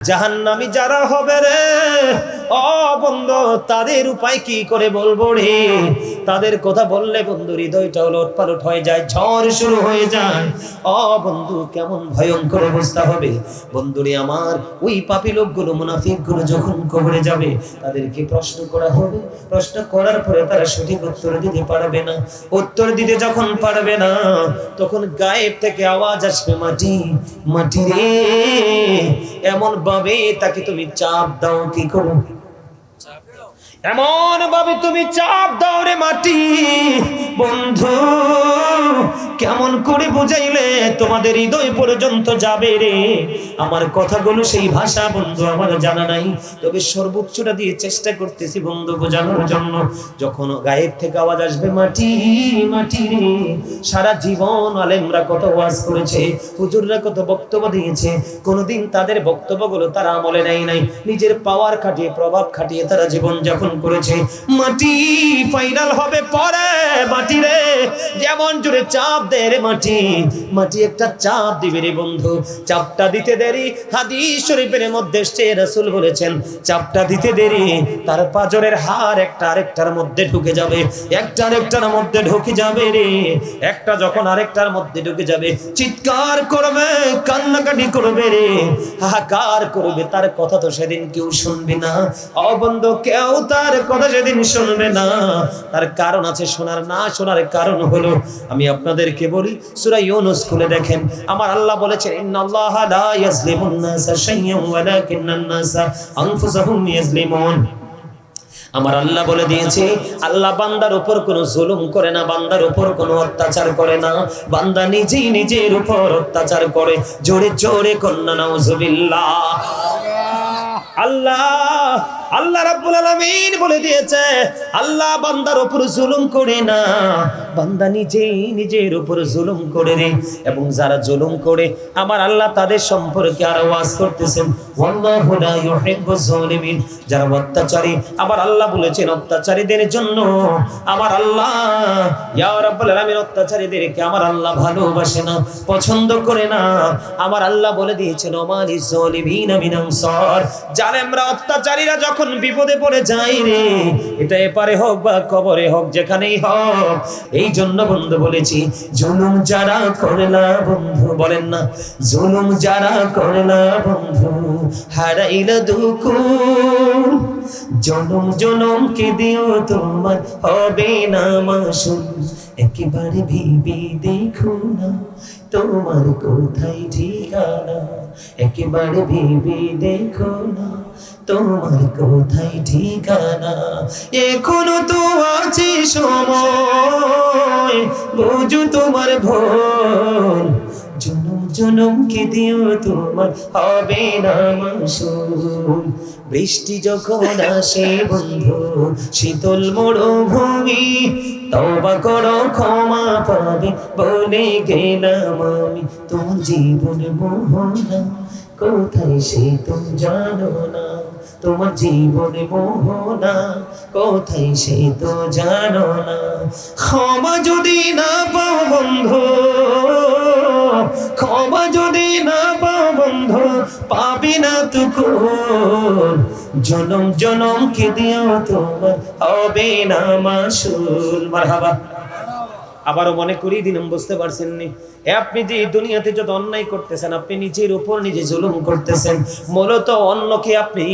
জাহান্নামী যারা হবে রে ও বন্ধু, তাদের উপায় কি করে বলবো রে? তাদের কথা বললে বন্ধু হৃদয়টা ওলটপালট হয়ে যায়, ঝড় শুরু হয়ে যায়। ও বন্ধু, কেমন ভয়ঙ্কর অবস্থা হবে বন্ধুরে আমার। ওই পাপী লোকগুলো, মুনাফিকগুলো যখন কবরে যাবে, তাদেরকে প্রশ্ন করা হবে। প্রশ্ন করার পরে তারা সঠিক উত্তর দিতে পারবে না। উত্তর দিতে যখন পারবে না, তখন গায়েব থেকে আওয়াজ আসবে, মাটি মাটি রে। এমন ভাবে তাকে তুমি চাপ দাও, কি করো? এমন ভাবে তুমি চাপ দাও রে মাটি। বন্ধু, কেমন করে বুঝাইলে তোমাদের হৃদয় পর্যন্ত যাবে রে? আমার কথাগুলো সেই ভাষা বন্ধু আমার জানা নাই, তবে সর্বোচ্চটা দিয়ে চেষ্টা করতেছি বন্ধু বোঝানোর জন্য। যখন গায়েব থেকে আওয়াজ আসবে, মাটি মাটি রে। সারা জীবন আলেমরা কত ওয়াজ করেছে, হুজুররা কত বক্তব্য দিয়েছে, কোনোদিন তাদের বক্তব্যগুলো তারা আমলে নেয় নাই। নিজের পাওয়ার খাটিয়ে, প্রভাব খাটিয়ে তারা জীবন যাপন করেছে। মাটি ফাইনাল হবে পরে। মাটি রে, যেমন জোরে চাপ দে রে মাটি। মাটি একটা চাপ দিবে রে বন্ধু। চাপটা দিতে দেরি, হাদিস শরীফের মধ্যে এসেছে, রাসূল বলেছেন চাপটা দিতে দেরি, তার পাঁজরের হাড় একটা আরেকটার মধ্যে ঢুকে যাবে, একটা আরেকটার মধ্যে ঢুকে যাবে রে। একটা যখন আরেকটার মধ্যে ঢুকে যাবে, চিৎকার করবে, কান্নাকাটি করবে রে, হাহাকার করবে। তার কথা তো সেদিন কেউ শুনবে না। ও বন্ধু, কেউ তার কথা সেদিন শুনবে না। তার কারণ আছে, শোনার না শোনার কারণ হলো, আমি আপনাদেরকে বলি, সূরা ইউনূস খুলে দেখেন। আমার আল্লাহ বলেছেন, ইন্নাল্লাহা লা ইয়াজলিমুন নাসা শাইয়্যান ওয়ালাকিন্নান নাসা আনফুসাহুম ইয়াজলিমুন। আমার আল্লাহ বলে দিয়েছে, আল্লাহ বান্দার উপর কোনো জুলুম করে না, বান্দার উপর কোনো অত্যাচার করে না। বান্দা নিজেই নিজের উপর অত্যাচার করে। জোরে জোরে কন্না নাউজুবিল্লাহ। আল্লাহ রাব্বুল আলামিন বলে দিয়েছে, আল্লাহ বান্দার উপর জুলুম করে না, বান্দা নিজেই নিজের উপর জুলুম করে রে। এবং যারা জুলুম করে, আমার আল্লাহ তাদের সম্পর্কে আরো ওয়াজ করতেছেন, ওয়াল্লাহু লা ইউহিব্বুজ জালিমিন। যারা অত্যাচারী, আমার আল্লাহ বলেছেন অত্যাচারীদের জন্য আমার আল্লাহ, ইয়া রাব্বুল আলামিন, অত্যাচারীদেরকে আমার আল্লাহ ভালোবাসে না, পছন্দ করে না। আমার আল্লাহ বলে দিয়েছেন, ওমালিজ জালিমিনা মিন আনসার। জালেমরা, অত্যাচারীরা যখন বিপদে পড়ে যায় রে, এটা এপারে হোক বা কবরে হোক, যেখানেই হোক, এই জন্য বন্ধু বলেছি, জুলুম যারা করে না বন্ধু, বলেন না, জুলুম যারা করে না বন্ধু, হারাইলা দুকুল, জনম জনম কে দিও তোমার হবে না মাসুল। একেবারে ভেবে দেখো না তোমার কোথায় ঠিকানা, একেবারে ভেবে দেখো না তোমার কোথায় ঠিকানা। এখনো তো আছে সময়, বুঝো তোমার ভুল, জনম জনম কে দিও তোমার হবে না মাসুল। বৃষ্টি যখন আসে বন্ধু, শীতল মরুভূমি, তওবা করো ক্ষমা পাবে বলে গেলাম আমি। তোমার জীবন মোহনা কোথায় সে তো জানো না, তোমার জীবনে মোহনা কোথায় সে তো জানো না। ক্ষমা যদি না পাও বন্ধু, ক্ষমা যদি না পাও বন্ধু, পাবি না তো কোন, জনম জনম কে দিও তোমার হবে না মাসুল। মারহাবা। আবারও মনে করি দিন, বুঝতে পারছেন নি? আপনি যে দুনিয়াতে যত অন্যায় করতেছেন, আপনি নিজের উপর নিজে জুলুম করতেছেন। মূলত অন্যকে আপনি,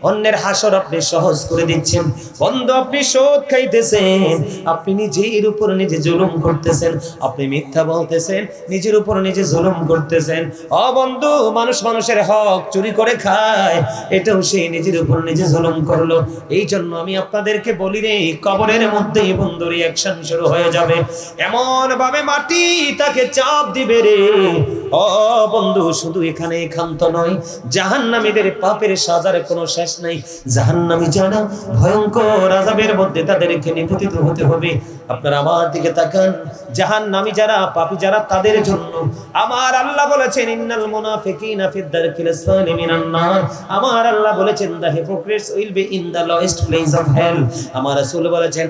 অন্যের হাসর আপনি সহজ করে দিচ্ছেন বন্ধু। আপনি সুদ খাইতেছেন, আপনি নিজের উপর নিজে জুলুম করতেছেন। আপনি মিথ্যা বলতেছেন, নিজের উপর নিজে জুলুম করতেছেন। ও বন্ধু, মানুষ মানুষের হক চুরি করে খায়, এটাও সে নিজের উপর নিজে জুলুম করলো। এই জন্য আমি আপনাদেরকে বলি রে, কবরের মধ্যেই বন্ধু রিঅ্যাকশন শুরু হয়ে যাবে। এমন ভাবে মাটি তাকে চাপ দিবে রে। ও বন্ধু, শুধু এখানে ক্ষান্ত নয়, জাহান্নামীদের পাপের সাজার কোনো শেষ নাই। জাহান্নামী যারা, ভয়ঙ্কর আযাবের মধ্যে তাদেরকে নিপতিত হতে হবে। আপনারা আমার দিকে তাকান, জাহান্নামী যারা, পাপী যারা, তাদের জন্য আমার আল্লাহ বলেছেন, ইন্নাল মুনাফিকিনা ফিদ দারকিল আসফালি মিনান নার। আমার আল্লাহ বলেছেন, the hypocrites will be in the lowest place of hell. আমার রাসূল বলেছেন,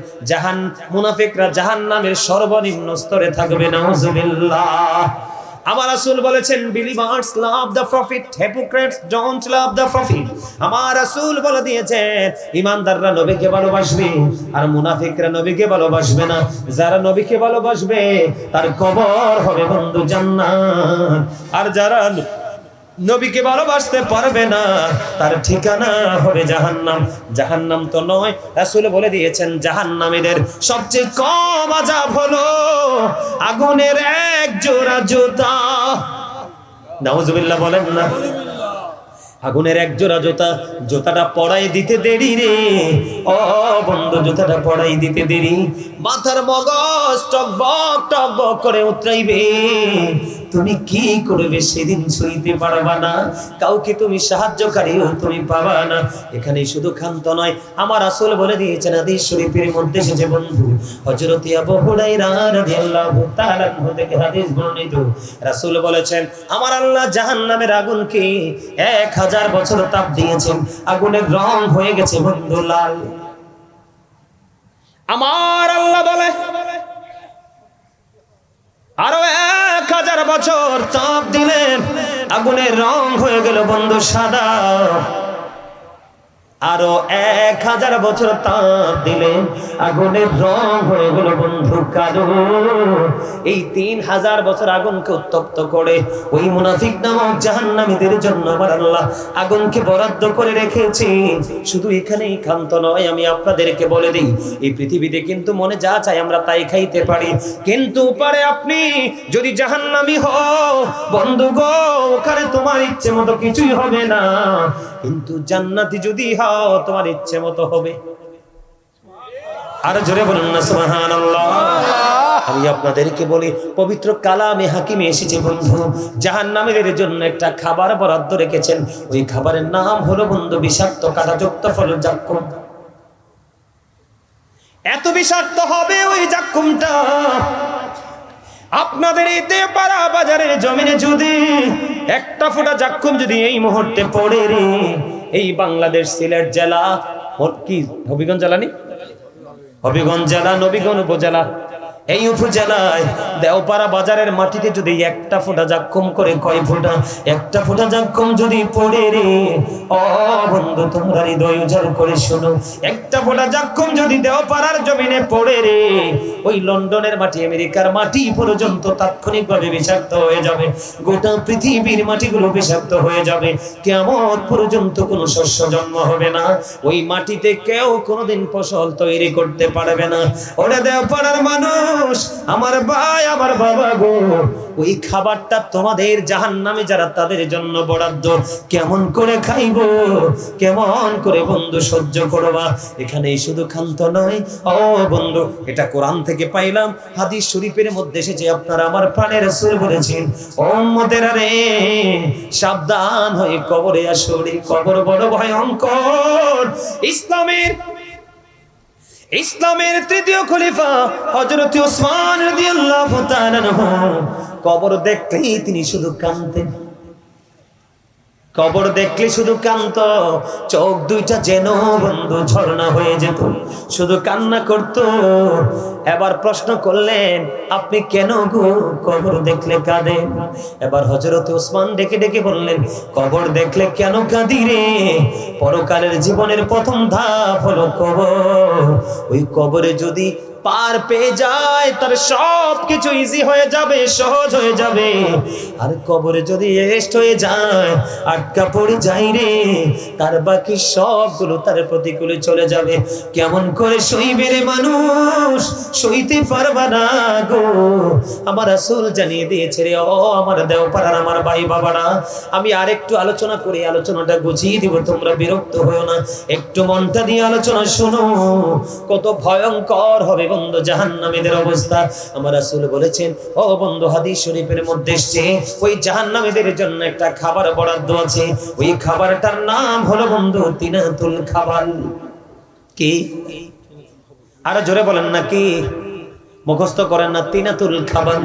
মুনাফিকরা জাহান্নামের সর্বনিম্ন স্তরে থাকবে। নাউজুবিল্লাহ। আমার রাসূল বলেছেন believers love the prophet, hypocrites don't love the prophet। আমার রাসূল বলে দিয়েছেন ঈমানদাররা নবীকে ভালোবাসবে আর মুনাফিকরা নবীকে ভালোবাসবে না। যারা নবীকে ভালোবাসবে তার কবর হবে বন্ধু জান্নাত, আর যারা নবীকে ভালোবাসতে পারবে না তার ঠিকানা হবে জাহান্নাম। জাহান্নাম তো নয়, রাসূল বলে দিয়েছেন জাহান্নামীদের সবচেয়ে কম আযাব হলো আগুনের এক জোড়া জুতা। নাউজুবিল্লাহ বলেন না। আগুনের এক জোড়া জুতা, জুতাটা পড়াই দিতে দেরি রে ও বন্ধু, জুতাটা পড়াই দিতে দেরি, মাথার মগজ টকবক টকবক করে উতরাইবে। তুমি কি করবে সেদিন সইতে পারবা না, কাউকে তুমি সাহায্যকারীও তুমি পাবা না। এখানে শুধু ক্ষান্ত নয়, আমার রাসূল বলে দিয়েছেন হাদিস শরীফের মধ্যে এসেছে বন্ধু, হযরত আবু হুরায়রা রাদিয়াল্লাহু তাআলা থেকে হাদিস বর্ণিত, রাসূল বলেছেন আমার আল্লাহ জাহান্নামের আগুনকে 1000 বছর তাপ দিয়েছেন, আগুনের রং হয়ে গেছে বন্ধু লাল। আমার আল্লাহ বলে আরো 1000 বছর তাপ দিলেন, আগুনের রং হয়ে গেল বন্ধু সাদা। আরো 1000 বছর তাপ দিলেন, আগুনের রং হয়ে গেল বন্ধু কালো। এই 3000 বছর আগুনকে উত্তপ্ত করে ওই মুনাফিক নামক জাহান্নামীদের জন্য আমার আল্লাহ আগুনকে বরাদ্দ করে রেখেছে। শুধু এখানেই ক্ষান্ত নয়, আমি আপনাদেরকে বলে দিই এই পৃথিবীতে কিন্তু মনে যা চাই আমরা তাই খাইতে পারি, কিন্তু পারে আপনি যদি জাহান্নামী হও বন্ধু গো, ওখানে তোমার ইচ্ছে মতো কিছুই হবে না, কিন্তু জান্নাতি যদি হও তোমার ইচ্ছে মতো হবে। আর জোরে বলুন না সুবহানাল্লাহ। আমি আপনাদেরকে বলি পবিত্র কালামে হাকিমে এসেছে বন্ধু, জাহান্নামীদের জন্য একটা খাবার বরাদ্দ রেখেছেন, ওই খাবারের নাম হলো বন্ধু বিষাক্ত কাঁটাযুক্ত ফল জাক্কুম। এত বিষাক্ত হবে ওই জাক্কুমটা, আপনাদের এই দেপাড়া বাজারের জমিনে যদি একটা ফোঁটা জাক্কুম যদি এই মুহূর্তে পড়ে রে, এই বাংলাদেশ সিলেট জেলা কি হবিগঞ্জ জেলা নি, হবিগঞ্জ জেলা নবীগঞ্জ উপজেলা, এই উপজেলায় দেওপাড়া বাজারের মাটিতে যদি একটা ফোঁটা জাক্কুম করে কয় ফোঁটা, একটা ফোঁটা জাক্কুম যদি পড়ে রে ও বন্ধু তোমরা হৃদয় উজাড় করে শোনো, একটা ফোঁটা জাক্কুম যদি দেওপাড়ার জমিনে পড়ে রে, ওই লন্ডনের মাটি আমেরিকার মাটি পর্যন্ত তাৎক্ষণিকভাবে বিষাক্ত হয়ে যাবে, গোটা পৃথিবীর মাটিগুলো বিষাক্ত হয়ে যাবে, কিয়ামত পর্যন্ত কোনো শস্য জন্ম হবে না, ওই মাটিতে কেউ কোনোদিন ফসল তৈরি করতে পারবে না। ওরে দেওপাড়ার মানুষ, আমার ভাই আমার বাবা গো, ওই খাবারটা তোমাদের জাহান্নামে যারা তাদের জন্য বরাদ্দ, কেমন করে খাইবো, কেমন করে বন্ধু সহ্য করবা। এখানেই শুধু ক্ষান্ত নয় ও বন্ধু, এটা কোরআন থেকে পাইলাম, হাদিস শরীফের মধ্যে এসেছে, আপনারা আমার প্রাণের রাসূল বলেছেন উম্মতেরা রে সাবধান হয়ে কবরে আসো রে, কবর বড় ভয়ঙ্কর। ইসলামের তৃতীয় খলিফা হযরত ওসমান রাদিয়াল্লাহু তাআলা আনহু কবর দেখলেই তিনি শুধু কাঁদতেন, কবর দেখলে শুধু কান্ত, চোখ দুইটা যেন বন্ধু ঝর্ণা হয়ে যেত, শুধু কান্না করত। এবার প্রশ্ন করলেন আপনি কেন গো কবর দেখলে কাঁদেন? এবার হযরত ওসমান ডেকে ডেকে বললেন কবর দেখলে কেন কাঁদি রে, পরকালের জীবনের প্রথম ধাপ হলো কবর, ওই কবরে যদি পার পেয়ে যায় তার সব কিছু ইজি হয়ে যাবে, সহজ হয়ে যাবে, আর কবরে যদি রেস্ট হয়ে যায় আটকা পড়ে যায় রে, তার বাকি সবগুলো তার প্রতিকূলে চলে যাবে। কেমন করে সইবে রে মানুষ, সইতে পারবা না গো। আমার রাসূল জানিয়ে দিয়েছে রে ও আমার দেওপাড়ার আমার ভাই বাবারা, আমি আরেকটু আলোচনা করে আলোচনাটা গুছিয়ে দিব, তোমরা বিরক্ত হও না, একটু মনটা দিয়ে আলোচনা শোনো, কত ভয়ঙ্কর হবে বন্ধু জাহান্নামীদের অবস্থা। আমার রাসূল বলেছেন ও বন্ধু, হাদিস শরীফের মধ্যে এসেছে ওই জাহান্নামীদের জন্য একটা খাবার বরাদ্দ আছে, ওই খাবারটার নাম হলো বন্ধু তিনাতুল খাবাল। কি? আরো জোরে বলেন না কি? মুখস্থ করেন না তিনাতুল খাবাল।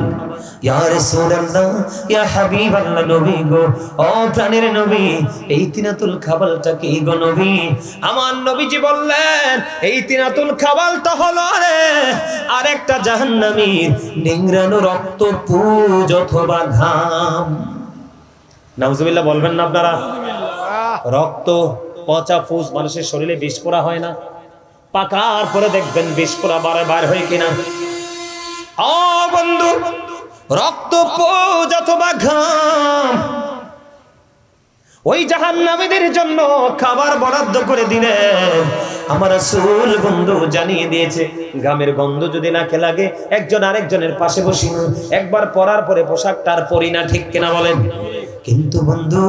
ইয়া রাসূলুল্লাহ, ইয়া হাবিবাল্লাহ, নবী গো, ও প্রাণের নবী, এই তিনাতুল খাবালটা কি গো নবী? আমার নবীজি বললেন, এই তিনাতুল খাবালটা হলো রে আরেকটা জাহান্নামীর নিংড়ানো রক্ত পুজ অথবা ঘাম। নাউজুবিল্লাহ বলবেন না আপনারা? রক্ত পচা ফুস মানুষের শরীরে বিষ পোড়া হয় না? পাকার পরে দেখবেন বিষ পোড়া বার হয় কিনা। ও বন্ধু, রক্ত পুজ অথবা ঘাম ওই জাহান্নামীদের জন্য খাবার বরাদ্দ করে দিলেন। আমার রাসূল বন্ধু জানিয়ে দিয়েছে, ঘামের গন্ধ যদি নাকে লাগে একজন আরেকজনের পাশে বসি না, একবার পরার পরে পোশাকটা আর পরি না, ঠিক কিনা বলেন? কিন্তু বন্ধু,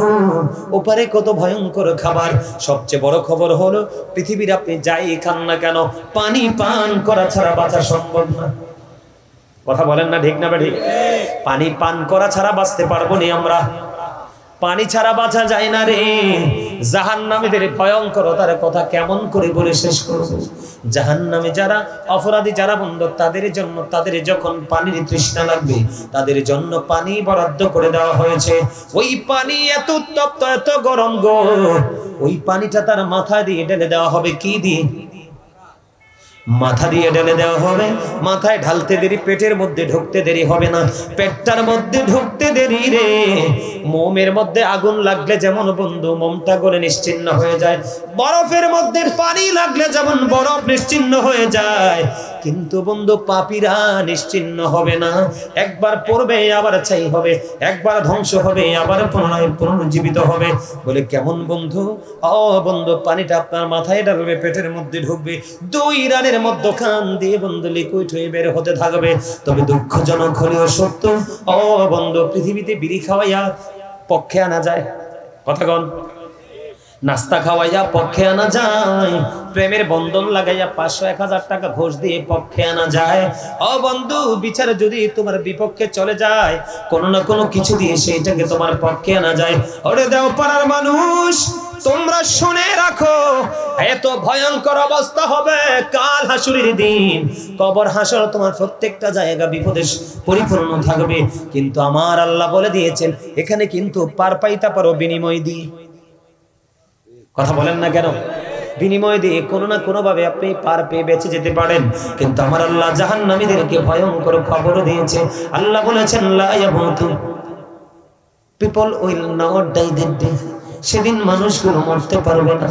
ওপারে কত ভয়ঙ্কর খাবার। সবচেয়ে বড় খবর হলো, পৃথিবীর আপনি যাই খান না কেন, পানি পান করা ছাড়া বাঁচা সম্ভব না। কথা বলেন না ঠিক না ঠিক? পানি পান করা ছাড়া বাঁচতে পারবো না আমরা। পানি ছাড়া বাঁচা যায় না রে। জাহান্নামীদের ভয়ঙ্করতার কথা কেমন করে বলে শেষ করব? জাহান্নামে যারা অপরাধী, যারা বন্ধু, তাদের জন্য, তাদের যখন পানির তৃষ্ণা লাগবে, তাদের জন্য পানি বরাদ্দ করে দেওয়া হয়েছে। ওই পানি এত উত্তপ্ত, এত গরম গো, ওই পানিটা তার মাথা দিয়ে ঢেলে দেওয়া হবে। কি দিয়ে? মাথা দিয়ে ঢেলে দেওয়া হবে। মাথায় ঢালতে দেরি, পেটের মধ্যে ঢুকতে দেরি হবে না। পেটটার মধ্যে ঢুকতে দেরি রে। মোমের মধ্যে আগুন লাগলে যেমন বন্ধু মোমটা গলে নিশ্চিহ্ন হয়ে যায়, বরফের মধ্যে পানি লাগলে যেমন বরফ নিশ্চিহ্ন হয়ে যায়, কিন্তু বন্ধু পাপীরা নিশ্চিহ্ন হবে না। একবার পড়বে আবার ছাই হবে, একবার ধ্বংস হবে আবার পুনরায় পুনরুজ্জীবিত হবে। বলে কেমন বন্ধু? ও বন্ধু, পানিটা আপনার মাথায় ঢালবে, পেটের মধ্যে ঢুকবে, 2 রানের মধ্যখান দিয়ে বন্ধু লিকুইড হয়ে বের হতে থাকবে। তবে দুঃখজনক হলেও সত্য, ও বন্ধু, পৃথিবীতে বিড়ি খাওয়াইয়া পক্ষে আনা যায়? কথা কন। নাস্তা খাওয়াইয়া পক্ষে আনা যায়, প্রেমের বন্ধন লাগাইয়া 500-1000 টাকা ঘুষ দিয়ে পক্ষে আনা যায়। ও বন্ধু, বিচার যদি তোমার বিপক্ষে চলে যায়, কোনো না কোনো কিছু দিয়ে সেইটাকে তোমার পক্ষে আনা যায়। ওরে দেও পাড়ার মানুষ, তোমরা শুনে রাখো, এত ভয়ঙ্কর অবস্থা হবে কাল হাসুরের দিন। কবর হাসর তোমার প্রত্যেকটা জায়গা বিপদে পরিপূর্ণ থাকবে, কিন্তু আমার আল্লাহ বলে দিয়েছেন, এখানে কিন্তু পার পাইতে পারো বিনিময় দিয়ে। কথা বলেন না কেন? বিনিময় দিয়ে কোনো না কোনো ভাবে আপনি পার পেয়ে বেঁচে যেতে পারেন। কিন্তু আমার আল্লাহ জাহান্নামীদেরকে ভয়ঙ্কর খবর দিয়েছে। আল্লাহ বলেছেন, লা ইয়ামুতু, people will not die that day. সেদিন মানুষগুলো মরতে পারবে না।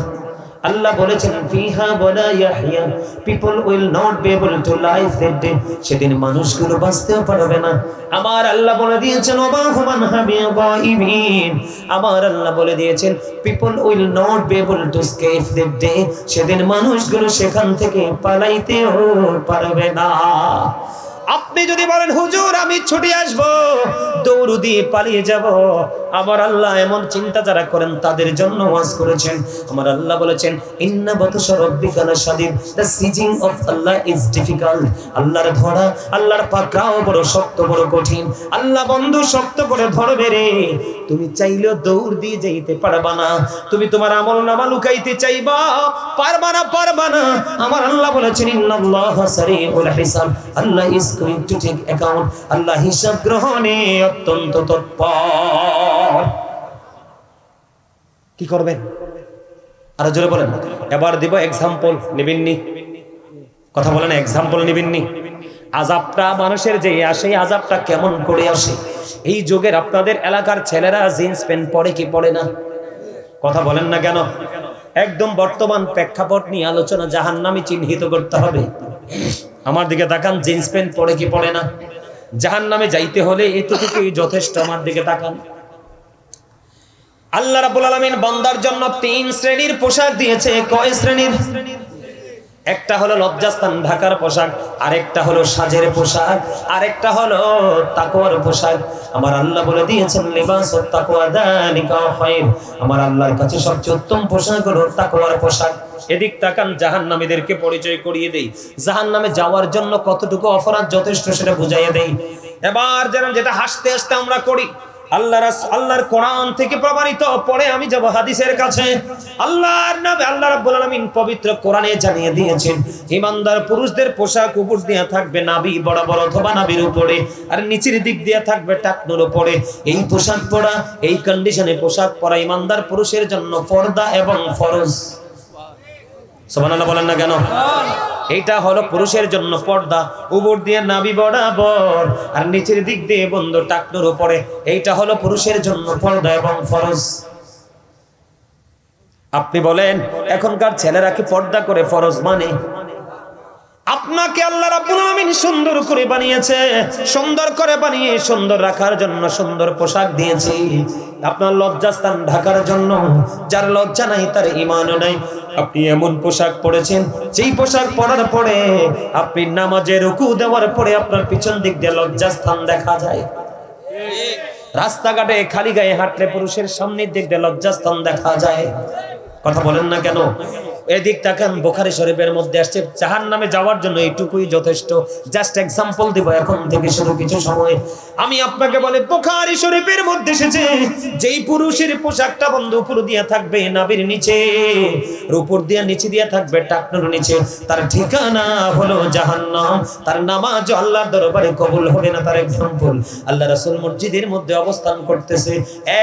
আল্লাহ বলেছেন, ফিহা ওয়ালা ইয়াহইয়া, people will not be able to live that day. সেদিন মানুষগুলো বাঁচতেও পারবে না। আমার আল্লাহ বলে দিয়েছেন, ওয়াহুমান হাবিগাইবিন, আমার আল্লাহ বলে দিয়েছেন, people will not be able to escape that day. সেদিন মানুষগুলো সেখান থেকে পালাইতেও পারবে না। আপনি যদি বলেন, হুজুর আমি ছুটে আসবো, দৌড় দিয়ে পালিয়ে যাব, আমার আল্লাহ এমন চিন্তা যারা করেন তাদের জন্য ওয়াজ করেছেন। আমার আল্লাহ বলেছেন, ইন্না বাতশা রাব্বিকা লাশাদীদ, দ্য সিজিং অফ আল্লাহ ইজ ডিফিকাল্ট। আল্লাহর ধরা, আল্লাহর পাকড়াও বড় শক্ত, বড় কঠিন। আল্লাহ বন্ধু শক্ত করে ধরবে রে। তুমি চাইলেও দৌড় দিয়ে যাইতে পারবা না। তুমি তোমার আমলনামা লুকাইতে চাইবা, পারবা না, পারবা না। আমার আল্লাহ বলেছেন, ইন্নাল্লাহা সারিউল হিসাব, আল্লাহ is going to take account. আল্লাহ হিসাব গ্রহণে অত্যন্ত তৎপর। কি করবেন? আরো জোরে বলেন। এবার দিব এক্সাম্পল, নিবেননি? কথা বলেন, এক্সাম্পল নিবেননি? আযাবটা মানুষের যে আসে, আযাবটা কেমন করে আসে? এই যুগের আপনাদের এলাকার ছেলেরা জিন্স প্যান্ট পরে কি পরে না? কথা বলেন না কেন? একদম বর্তমান প্রেক্ষাপট নিয়ে আলোচনা, জাহান্নামী চিহ্নিত করতে হবে। আমার দিকে তাকান, জিন্স প্যান্ট পরে কি পরে না? জাহান্নামে যাইতে হলে এতটুকুই যথেষ্ট। আমার দিকে তাকান। আল্লাহ রাব্বুল আলামিন বান্দার জন্য 3 শ্রেণীর পোশাক দিয়েছে। কয় শ্রেণীর? একটা হলো লজ্জাস্থান ঢাকার পোশাক, আরেকটা হলো সাজের পোশাক, আরেকটা হলো তাকওয়ার পোশাক। আমার আল্লাহ বলে দিয়েছেন, লিবাসুত তাকওয়া যালিকা খায়র। আমার আল্লাহর কাছে সবচেয়ে উত্তম পোশাক হলো তাকওয়ার পোশাক। এদিক তাকান, জাহান্নামীদেরকে পরিচয় করিয়ে দেই। জাহান্নামে যাওয়ার জন্য কতটুকু অপরাধ যথেষ্ট সেটা বুঝাইয়ে দেই। এবার যেটা হাসতে হাসতে আমরা করি, আল্লাহর কোরআন থেকে প্রমাণিত। পরে আমি যাব হাদিসের কাছে। আল্লাহর নবী আল্লাহ রাব্বুল আলামিন পবিত্র কোরআনে জানিয়ে দিয়েছেন, ঈমানদার পুরুষদের পোশাক উপর দিয়ে থাকবে নাভি বরাবর অথবা নাভির উপরে, আর নিচের দিক দিয়ে থাকবে টাকনুর উপরে। এই পোশাক পরা, এই কন্ডিশনে পোশাক পরা ঈমানদার পুরুষের জন্য পর্দা এবং ফরজ। সুবহানাল্লাহ বলেন না কেন? এইটা হলো পুরুষের জন্য পর্দা, উপর দিয়ে নাভি বরাবর আর নিচের দিক দিয়ে বন্ধ টাকনুর উপরে। এইটা হলো পুরুষের জন্য পর্দা এবং ফরজ। আপনি বলেন এখনকার ছেলেরা কি পর্দা করে ফরজ মানে? আপনাকে আল্লাহ রাব্বুল আলামিন সুন্দর করে বানিয়েছে, সুন্দর করে বানিয়ে সুন্দর রাখার জন্য সুন্দর পোশাক দিয়েছি আপনার লজ্জাস্থান ঢাকার জন্য। যার লজ্জা নাই তার ঈমানও নাই। আপনি এমন পোশাক পরেছেন, যেই পোশাক পরার পরে আপনি নামাজে রুকু দেওয়ার পরে আপনার পিছন দিক দিয়ে লজ্জাস্থান দেখা যায়। রাস্তাঘাটে খালি গায়ে হাঁটলে পুরুষের সামনের দিক দিয়ে লজ্জাস্থান দেখা যায়। কথা বলেন না কেন? এদিক তাকান, বুখারী শরীফের মধ্যে আসছে জাহান্নামে যাওয়ার জন্য এইটুকুই যথেষ্ট। জাস্ট এক্সাম্পল দিব এখন থেকে শুধু কিছু সময়। আমি আপনাকে বলে বুখারী শরীফের মধ্যে এসেছে, যেই পুরুষের পোশাকটা বন্ধ উপর দিয়ে থাকবে নাভির নিচে, উপর দিয়ে নিচে দিয়ে থাকবে টাকনুর নিচে, তার ঠিকানা হলো জাহান্নাম। তার নামাজ আল্লাহর দরবারে কবুল হবে না। তার এক্সাম্পল, আল্লাহ রাসূল মসজিদের মধ্যে অবস্থান করতেছে,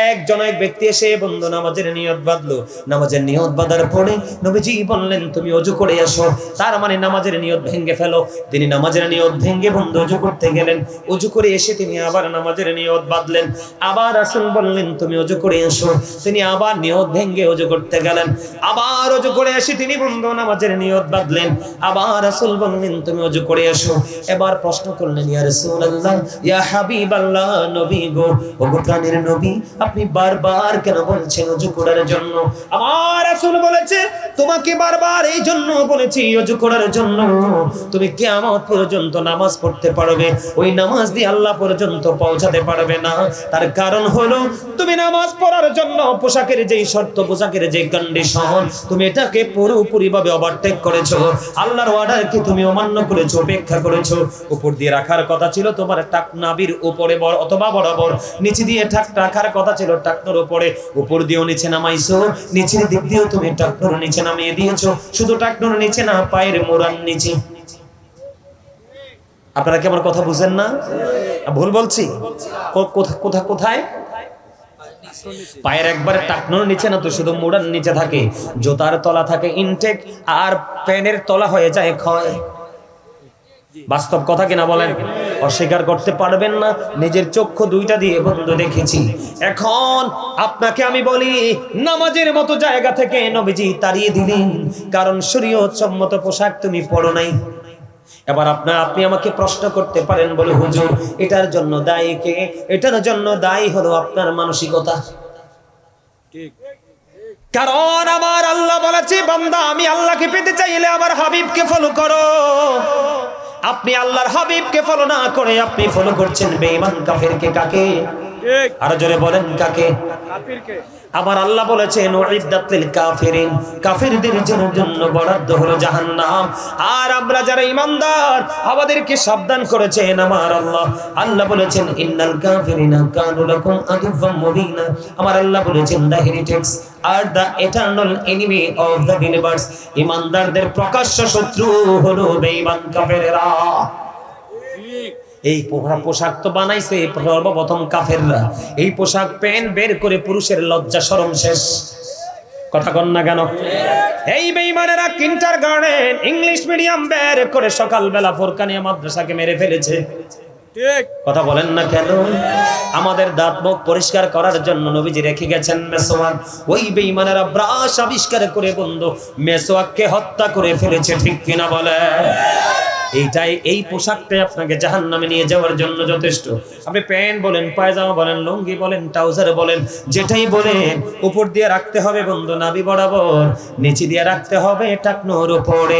এক ব্যক্তি এসে বন্ধু নামাজের নিয়ত বাঁধলো। নামাজের নিয়ত বাঁধার পরে নবীজি বললেন তুমি ওযু করে আসো। তার মানে নামাজের নিয়ত ভেঙে ফেলো। তিনি নামাজের নিয়ত ভেঙে বন্ধু ওযু করতে গেলেন। ওযু করে এসে তিনি আবার নামাজের নিয়ত বাঁধলেন। আবার রাসূল বললেন তুমি ওযু করে আসো। তিনি আবার নিয়ত ভেঙে ওযু করতে গেলেন। আবার ওযু করে এসে তিনি বন্ধু নামাজের নিয়ত বাঁধলেন। আবার রাসূল বললেন তুমি ওযু করে আসো। এবার প্রশ্ন করলেন ইয়া রাসূলুল্লাহ, ইয়া হাবিবাল্লাহ, নবী গো, ওগো প্রাণের নবী, আপনি বারবার কেন বলছেন ওযু করার জন্য? আমার রাসূল বলেছে তোমাকে বারবার এই জন্য বলেছি ওযু করার জন্য, তুমি কিয়ামত পর্যন্ত নামাজ পড়তে পারবে, ওই নামাজ দিয়ে আল্লাহ পর্যন্ত পৌঁছাতে পারবে না। তার কারণ হলো তুমি নামাজ পড়ার জন্য পোশাকের যেই শর্ত, পোশাকের যে কন্ডিশন, তুমি এটাকে পুরোপুরি ভাবে ওভারটেক করেছো। আল্লাহর অর্ডারকে তুমি অমান্য করেছো, উপেক্ষা করেছো। উপর দিয়ে রাখার কথা ছিল তোমার নাভির উপরে অথবা বরাবর, নিচে দিয়ে রাখার কথা ছিল টাকনুর উপরে, উপর দিয়েও নিচে নামাইছো, নিচের দিক দিয়েও তুমি টাকনুর নিচে নামিয়ে দিয়েছো। শুধু টাকনুর নিচে না, পায়ের মোড়ার নিচে। আপনারা কি আমার কথা বুঝেন না? ভুল বলছি? কোথায়? পায়ের একবারে টাকনুর নিচে না, তো শুধু মোড়ার নিচে থাকে। জুতার তলা থাকে ইনটেক, আর প্যানের তলা হয়ে যায় ক্ষয়। বাস্তব কথা কিনা বলেন? অস্বীকার করতে পারবেন না। নিজের চক্ষু দুইটা দিয়ে বন্ধু দেখেছি। এখন আপনাকে আমি বলি, নামাজের মতো জায়গা থেকে নবীজি তাড়িয়ে দিলেন, কারণ শরীয়ত সম্মত পোশাক তুমি পরো নাই। এবার আপনি আমাকে প্রশ্ন করতে পারেন, বলে হুজুর এটার জন্য দায়ী কে? এটার জন্য দায়ী হলো আপনার মানসিকতা। ঠিক, কারণ আমার আল্লাহ বলেছে বান্দা আমি আল্লাহকে পেতে চাইলে আমার হাবিবকে ফলো করো। আপনি আল্লাহর হাবিবকে ফলো না করে আপনি ফলো করছেন বেঈমান কাফেরকে। কাকে? আর জোরে বলেন কাকে? কাফিরকে। আমার আল্লাহ বলেছেন উইদ্দাত লিল কাফিরিন, কাফিরদের জন্য বরাদ্দ হলো জাহান্নাম। আর আমরা যারা ঈমানদার আমাদেরকে সাবধান করেছেন আমার আল্লাহ। আল্লাহ বলেছেন ইন্নাল কাফিরিনা কানু লাকুম আদুওয়াম মুবিনা। আমার আল্লাহ বলেছেন দ্য হেরিটেক্স আর the eternal enemy of the believers. ঈমানদারদের প্রকাশ্য শত্রু হলো বেঈমান কাফেররা। এই পোশাক তো বানাইছে সর্বপ্রথম কাফেররা। এই পোশাক প্যান্ট বের করে পুরুষের লজ্জা শরম শেষ। কথা কন না কেন? এই বেঈমানেরা কিন্ডারগার্টেন ইংলিশ মিডিয়াম বের করে সকালবেলা ফোরকানিয়া মাদ্রাসাকে মেরে ফেলেছে। ঠিক কথা বলেন না কেন? আমাদের দাঁত মুখ পরিষ্কার করার জন্য নবীজি রেখে গেছেন মেসওয়াক। ওই বেঈমানেরা ব্রাশ আবিষ্কার করে বন্ধু মেসওয়াককে হত্যা করে ফেলেছে। ঠিক কিনা বলে? এই পোশাকটাই আপনাকে জাহান্নামে নিয়ে যাওয়ার জন্য যথেষ্ট। আপনি প্যান্ট বলেন, পায়জামা বলেন, লুঙ্গি বলেন, ট্রাউজার বলেন, যেটাই বলেন উপর দিয়ে রাখতে হবে বন্ধু নাভি বরাবর, নিচে দিয়ে রাখতে হবে টাকনুর উপরে।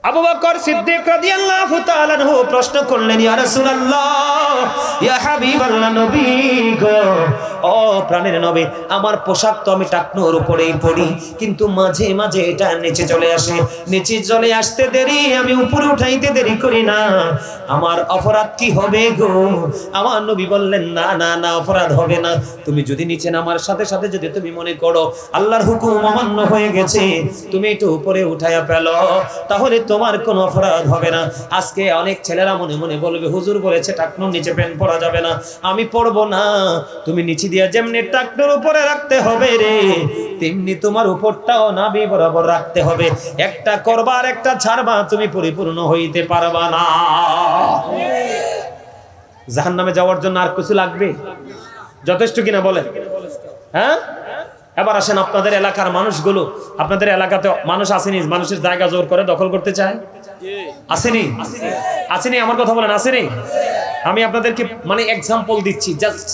আবু বকর সিদ্দিক রাদিয়াল্লাহু তাআলা আনহু প্রশ্ন করলেন ইয়া রাসূলুল্লাহ, ইয়া হাবিবাল্লাহ, নবী গো, ও প্রাণের নবী, আমার পোশাক তো আমি টাকনোর উপরেই পড়ি, কিন্তু মাঝে মাঝে এটা নিচে চলে আসে, নিচে চলে আসতে দেরি, আমি উপরে উঠাইতে দেরি করি না, আমার অপরাধ কি হবে গো? আমার নবী বললেন না না না, অপরাধ হবে না। তুমি যদি নিচে নামার সাথে সাথে যদি তুমি মনে করো আল্লাহর হুকুম অমান্য হয়ে গেছে, তুমি একটু উপরে উঠাইয়া ফেলো, তাহলে তোমার কোনো অপরাধ হবে না। আজকে অনেক ছেলেরা মনে মনে বলবে হুজুর বলেছে টাকনোর নিচে প্যান্ট পরা যাবে না, আমি পরবো না। তুমি নিচে দিয়ে যেমনি টাকনোর উপরে রাখতে হবে রে, তেমনি তোমার উপরটাও নাভি বরাবর রাখতে হবে। একটা করবা আর একটা ছাড়বা, তুমি পরিপূর্ণ হইতে পারবা না। জাহান্নামে যাওয়ার জন্য আর কিছু লাগবে? যথেষ্ট কিনা বলেন? হ্যাঁ, এবার আসেন আপনাদের এলাকার মানুষগুলো, আপনাদের এলাকাতে মানুষ আসেনি, মানুষের জায়গা জোর করে দখল করতে চায়, আসেনি? আসেনি? আমার কথা বলেন, আসেনি? আমি আপনাদেরকে মানে এক্সাম্পল দিচ্ছি জাস্ট।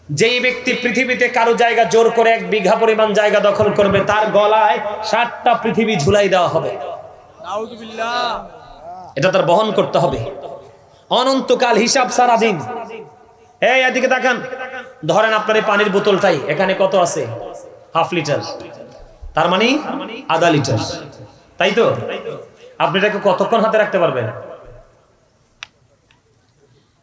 যেই ব্যক্তি পৃথিবীতে কারো জায়গা জোর করে 1 বিঘা পরিমাণ জায়গা দখল করবে, তার গলায় 7টা পৃথিবী ঝুলাই দেওয়া হবে। এটা তার বহন করতে হবে অনন্তকাল, হিসাব সারা দিন। এই এদিকে তাকান, ধরেন আপনার এই পানির বোতলটাই এখানে কত আছে? হাফ লিটার, তার মানে আধা লিটার, তাই তো? আপনি এটাকে কতক্ষণ হাতে রাখতে পারবেন?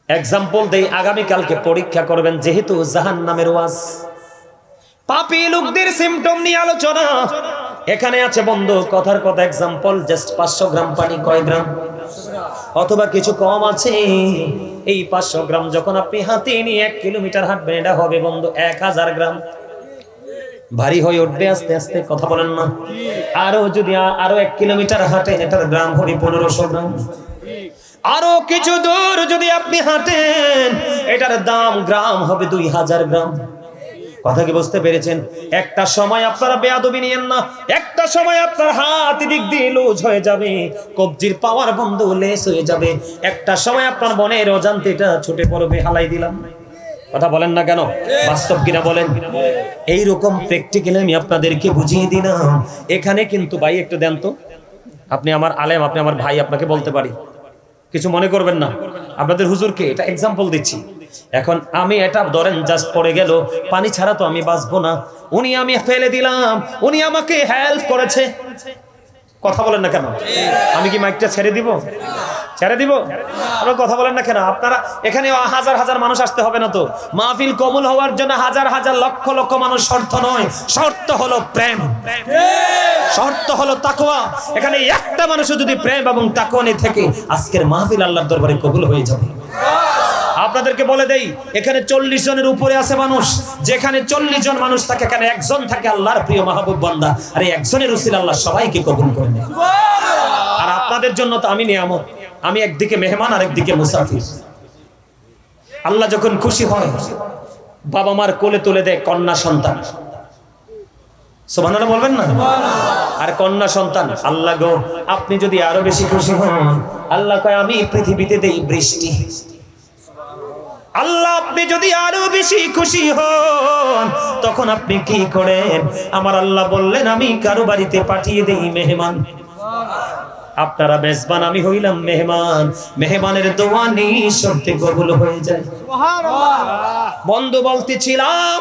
এক্সাম্পল দেই, আগামী কালকে পরীক্ষা করবেন, যেহেতু জাহান্নামের ওয়াজ, পাপী লোকদের সিম্পটম নিয়ে আলোচনা এখানে আছে বন্ধু। কথার কথা এক্সাম্পল, জাস্ট 500 গ্রাম পানি কয় গ্রাম? অথবা কিছু কম আছে। এই 500 গ্রাম যখন আপনি হাতে নিয়ে 1 কিলোমিটার হাঁটবেন, এটা হবে বন্ধু 1000 গ্রাম। ভারী হয়ে উঠবে আস্তে আস্তে, কথা বলেন না? আরো যদি আরো 1 কিলোমিটার হাঁটেন, এটার গ্রাম হবে 1500 গ্রাম। আরো কিছু দূর যদি আপনি হাঁটেন, এটার দাম গ্রাম হবে 2000 গ্রাম। কথা কি বুঝতে পেরেছেন? একটা সময় আপনারা বেয়াদবি নিয়েন না, একটা সময় আপনার হাত দিক দিয়ে লুজ হয়ে যাবে, কবজির পাওয়ার বন্ধু লেস হয়ে যাবে, একটা সময় আপনার মনের অজান্তে এটা ছুটে পড়বে, হালাই দিলাম। কথা বলেন না কেন? বাস্তব কিনা বলেন? এইরকম প্র্যাকটিক্যালি আমি আপনাদেরকে বুঝিয়ে দিলাম। এখানে কিন্তু ভাই একটু দেন তো, আপনি আমার আলেম, আপনি আমার ভাই, আপনাকে বলতে পারি, কিছু মনে করবেন না। আপনাদের হুজুরকে এটা এক্সাম্পল দিচ্ছি। এখন আমি এটা ধরেন জাস্ট পড়ে গেল, পানি ছাড়া তো আমি বাঁচবো না, উনি আমি ফেলে দিলাম, উনি আমাকে হেল্প করেছে। কথা বলেন না কেন? আমি কি মাইকটা ছেড়ে দিব? ছেড়ে দিব? আপনারা কথা বলেন না কেন? আপনারা এখানে হাজার হাজার মানুষ আসতে হবে না তো? মাহফিল কবুল হওয়ার জন্য হাজার হাজার লক্ষ লক্ষ মানুষ শর্ত নয়, শর্ত হলো প্রেম, শর্ত হলো তাকওয়া। এখানে একটা মানুষও যদি প্রেম এবং তাকওয়া নিয়ে থেকে, আজকের মাহফিল আল্লাহর দরবারে কবুল হয়ে যাবে। আপনাদেরকে বলে দেই, এখানে 40 জনের উপরে আছে মানুষ। যেখানে 40 জন মানুষ থাকে, এখানে একজন থাকে আল্লাহর প্রিয় মাহবুব বান্দা, আর এই একজনের উসিলা আল্লাহ সবাইকে কবুল করে নেয়। আর আপনাদের জন্য তো আমি নিয়ামত, আমি একদিকে মেহমান আর একদিকে মুসাফির। আল্লাহ যখন খুশি হয়, বাবা মার কোলে তুলে দেয় কন্যা সন্তান, সুবহানাল্লাহ বলবেন না? আর কন্যা সন্তান, আল্লাহ গো আপনি যদি আরো বেশি খুশি হন, আল্লাহ কয় আমি পৃথিবীতে দেই বৃষ্টি। আল্লাহ আপনি যদি আরো বেশি খুশি হন, তখন আপনি কি করেন? আমার আল্লাহ বললেন আমি কারো বাড়িতে পাঠিয়ে দেই মেহমান। আপনারা মেজবান, আমি হইলাম মেহমান। মেহমানের দোয়া নিঃশর্তে কবুল হয়ে যায়। বন্ধু বলতেছিলাম,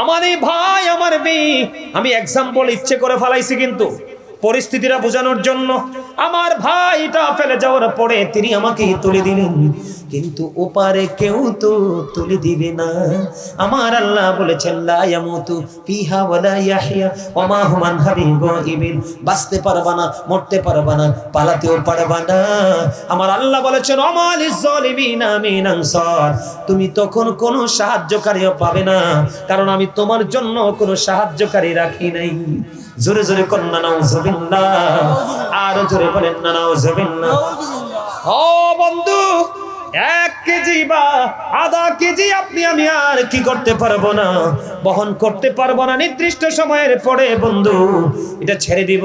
আমার এই ভাই, আমার মেয়ে, আমি এক্সাম্পল ইচ্ছে করে ফেলাইছি কিন্তু পরিস্থিতিটা বোঝানোর জন্য। আমার ভাইটা ফেলে যাওয়ার পরে তিনি আমাকে তুলে দিলেন, কিন্তু ওপারে কেউ তো তুলে দিবে না। আমার আল্লাহ বলেছেন লা ইয়ামুতু ফিহা ওয়ালা ইয়াহইয়া ওয়া মা হুম আনহা বিগাইবিন। বাঁচতে পারবা না, মরতে পারবা না, পালাতেও পারবা না। আমার আল্লাহ বলেছেন ওয়া লিজ জালিমিনা মিন আনসার। তুমি তখন কোনো সাহায্যকারীও পাবে না, কারণ আমি তোমার জন্য কোনো সাহায্যকারী রাখি নাই। জোরে জোরে কন্না নাউজুবিল্লাহ, আর জোরে বলেন না নাউজুবিল্লাহ। ও বন্ধু, 1 কেজি বা আধা কেজি আপনি আমি আর কি করতে পারবো না, বহন করতে পারবো না। নির্দিষ্ট সময়ের পরে বন্ধু এটা ছেড়ে দিব,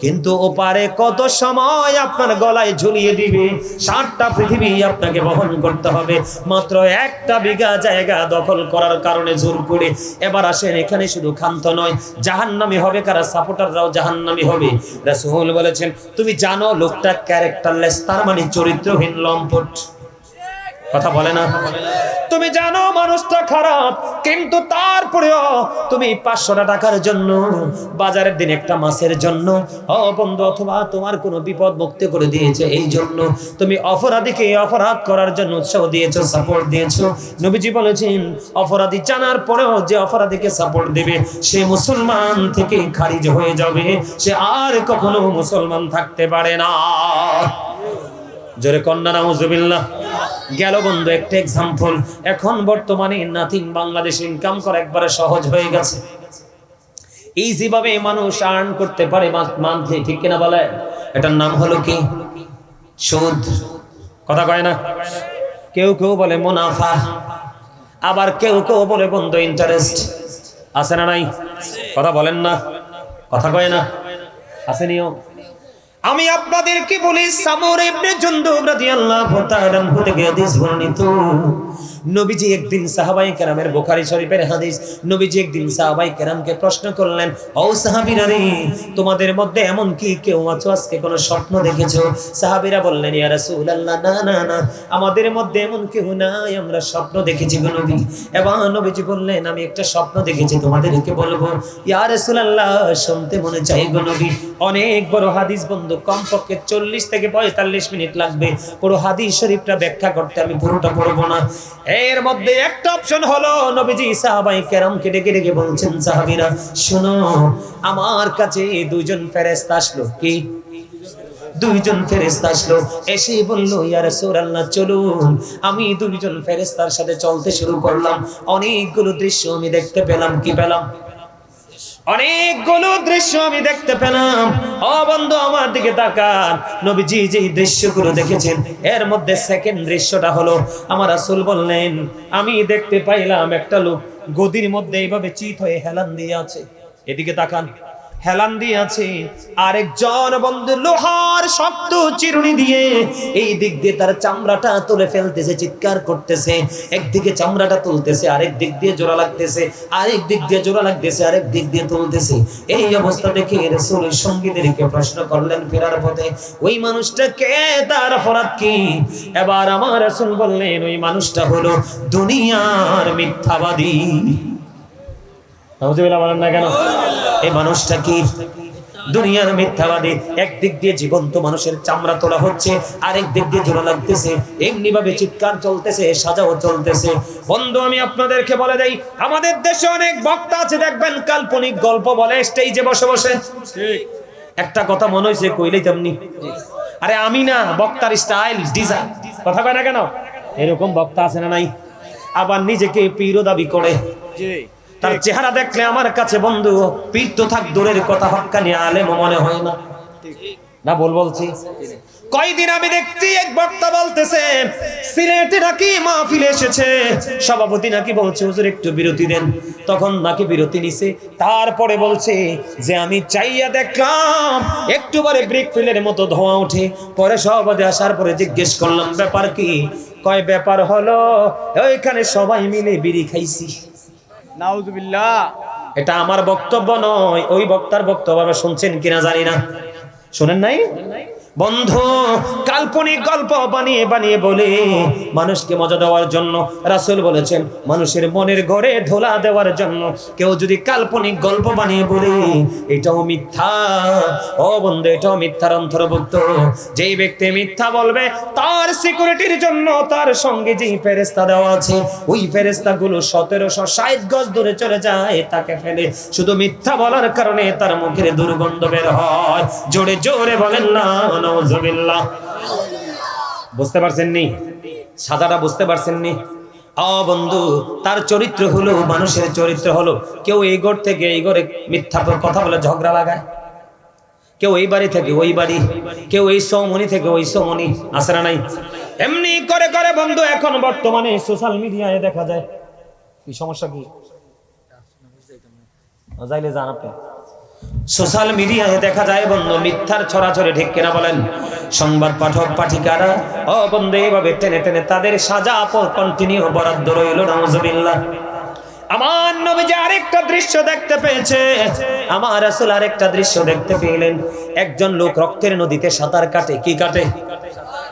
কিন্তু ওপারে কত সময় আপনার গলায় ঝুলিয়ে দিবে। 7টা পৃথিবী আপনাকে বহন করতে হবে, মাত্র 1টা বিঘা জায়গা দখল করার কারণে জোর করে। এবার আসেন, এখানে শুধু ক্ষান্ত নয়, জাহান্নামী হবে কারা? সাপোর্টাররাও জাহান্নামী হবে। রাসূল বলেছেন তুমি জানো লোকটা ক্যারেক্টারলেস, তার মানে চরিত্রহীন, লম্পট। কথা বলে না? তুমি জানো মানুষটা খারাপ, কিন্তু তারপরেও তুমি 500 টাকার জন্য বাজারের দিন একটা মাছের জন্য বন্ধু অথবা তোমার কোনো বিপদ মুক্ত করে দিয়েছে এই জন্য তুমি অপরাধীকে অপরাধ করার জন্য উৎসাহ দিয়েছো, সাপোর্ট দিয়েছো। নবীজি বলেছেন অপরাধী জানার পরেও যে অপরাধীকে সাপোর্ট দেবে সে মুসলমান থেকে খারিজ হয়ে যাবে, সে আর কখনো মুসলমান থাকতে পারে না। জোরে কন্যা নাউজুবিল্লাহ। গেল বন্ধু একটা এক্সাম্পল। এখন বর্তমানে নাথিং বাংলাদেশে ইনকাম করা একবারে সহজ হয়ে গেছে। ইজি ভাবে মানুষ আর্ন করতে পারে মান্থলি, ঠিক কিনা বলে? এটার নাম হলো কি? সুদ। কথা কয় না? কেউ কেউ বলে মুনাফা, আবার কেউ কেউ বলে বন্ধু ইন্টারেস্ট। আছে না নাই? কথা বলেন না, কথা কয় না, আসেনিও। আমি আপনাদেরকে বলি সামর ইবনে জুনদুব রাদিয়াল্লাহু তাআলা আনহু থেকে হাদিস বর্ণিত। নবীজি একদিন সাহাবায়ে কেরামের, বুখারী শরীফের হাদিস, নবীজি একদিন সাহাবায়ে কেরামকে প্রশ্ন করলেন, ও সাহাবীরা রে, তোমাদের মধ্যে এমন কি কেউ আছো আজকে কোনো স্বপ্ন দেখেছো? সাহাবীরা বললেন, ইয়া রাসূলুল্লাহ, না না না, আমাদের মধ্যে এমন কেউ নাই, আমরা স্বপ্ন দেখেছি গো নবী। এবার নবীজি বললেন, আমি একটা স্বপ্ন দেখেছি, তোমাদেরকে বলবো। ইয়া রাসূলুল্লাহ, শুনতে মনে চাই গো নবী। অনেক বড় হাদিস বন্ধু, কমপক্ষে 40 থেকে 45 মিনিট লাগবে পুরো হাদিস শরীফটা ব্যাখ্যা করতে, আমি পুরোটা পড়বো না। এর মধ্যে একটা অপশন হলো নবীজি সাহাবায়ে কেরামকে ডেকে ডেকে বলছেন, সাহাবীরা শুনো, আমার কাছে দুইজন ফেরেশতা আসলো। কি? দুইজন ফেরেশতা আসলো, এসে বলল, ইয়া রাসূলুল্লাহ চলুন। আমি দুইজন ফেরেশতার সাথে চলতে শুরু করলাম। অনেকগুলো দৃশ্য আমি দেখতে পেলাম। কি পেলাম? অনেকগুলো দৃশ্য আমি দেখতে পেলাম। ও বন্ধু আমার দিকে তাকান। নবীজি যে দৃশ্যগুলো দেখেছেন এর মধ্যে সেকেন্ড দৃশ্যটা হলো, আমার রাসূল বললেন, আমি দেখতে পাইলাম একটা লোক গদির মধ্যে এইভাবে চিত হয়ে হেলান দিয়ে আছে। এদিকে তাকান, হেলান দিয়ে আছে। আরেকজন বন্ধু লোহার শক্ত চিরুনি দিয়ে এই দিক দিয়ে তার চামড়াটা তুলে ফেলতেছে, চিৎকার করতেছে। একদিকে চামড়াটা তুলতেছে, আরেক দিক দিয়ে জোড়া লাগতেছে, আরেক দিক দিয়ে জোড়া লাগতেছে, আরেক দিক দিয়ে তুলতেছে। এই অবস্থা দেখে রাসূল সঙ্গীদেরকে প্রশ্ন করলেন ফেরার পথে, ওই মানুষটা কে, তার অপরাধ কি? এবার আমার রাসূল বললেন, ওই মানুষটা হলো দুনিয়ার মিথ্যাবাদী। নাউজুবিল্লাহ বলেন না কেন? এই মানুষটা কি? দুনিয়ার মিথ্যাবাদী। একদিক দিয়ে জীবন্ত মানুষের চামড়া তোলা হচ্ছে, আরেক দিক দিয়ে জোড়া লাগতেছে, এমনি ভাবে চিৎকার চলতেছে, সাজাও চলতেছে। বন্ধু আমি আপনাদেরকে বলে দেই, আমাদের দেশে অনেক বক্তা আছে দেখবেন কাল্পনিক গল্প বলে স্টেজে বসে বসে। একটা কথা মনে হয়েছে কইলেই তেমনি, আরে আমি না, বক্তার স্টাইল ডিজাইন। কথা কয় না কেন? এরকম বক্তা আছে না নাই? আবার নিজেকে পীর দাবি করে। তার চেহারা দেখলে আমার কাছে বন্ধু পীর তো থাক দূরের কথা, হক্কানি আলেম মনে হয় না। না বলছি কয়দিন আমি দেখছি এক বক্তা বলতেছে সিলেটে নাকি মাহফিলে এসেছে, সভাপতি নাকি বলছে হুজুর একটু বিরতি দেন, তখন নাকি বিরতি নিছে। তারপরে বলছে যে আমি চাইয়া দেখলাম একটু পরে ব্রিক ফিলের মতো ধোঁয়া ওঠে। পরে সভাপতি আসার পরে জিজ্ঞেস করলাম ব্যাপার কি? কয় ব্যাপার হলো ওইখানে সবাই মিলে বিড়ি খাইছি। নাউজুবিল্লাহ। এটা আমার বক্তব্য নয়, ওই বক্তার বক্তব্য আপনারা শুনছেন কিনা জানি না। শুনেন নাই? বন্ধু কাল্পনিক গল্প বানিয়ে বানিয়ে বলে মানুষকে মজা দেওয়ার জন্য। রাসূল বলেছেন মানুষের মনের ঘরে ধোলা দেওয়ার জন্য কেউ যদি কাল্পনিক গল্প বানিয়ে বলে এটাও মিথ্যা। ও বন্ধু এটাও মিথ্যার অন্তর্ভুক্ত। যেই ব্যক্তি মিথ্যা বলবে তার সিকিউরিটির জন্য তার সঙ্গে যেই ফেরেশতা দেওয়া আছে ওই ফেরেশতাগুলো 1760 গজ দূরে চলে যায় তাকে ফেলে। শুধু মিথ্যা বলার কারণে তার মুখের দুর্গন্ধ বের হয়। জোরে জোরে বলেন না নাউজুবিল্লাহ। বুঝতে পারছেন নি? সাজাটা বুঝতে পারছেন নি? বন্ধু তার চরিত্র হলো, মানুষের চরিত্র হলো, কেউ এই ঘর থেকে এই ঘরে মিথ্যা কথা বলে ঝগড়া লাগায়, কেউ এই বাড়ি থেকে ওই বাড়ি, কেউ এই সৌমনি থেকে ওই সৌমনি, আছে না নাই? এমনি করে করে বন্ধু এখন বর্তমানে সোশ্যাল মিডিয়ায় দেখা যায়। কি সমস্যা কি? যাইলে জান আপনি। সোশ্যাল মিডিয়ায় দেখা যায় বন্ধু মিথ্যার ছড়াছড়ি, ঠিক কিনা বলেন? সংবাদ পাঠক পাঠিকারা বন্ধু এইভাবে টেনে টেনে তাদের সাজা কন্টিনিউ বরাদ্দ রইল। নাউজুবিল্লাহ। আমার নবী আরেকটা দৃশ্য দেখতে পেয়েছে, আমার রাসূল আরেকটা দৃশ্য দেখতে পেলেন। একজন লোক রক্তের নদীতে সাঁতার কাটে। কি কাটে?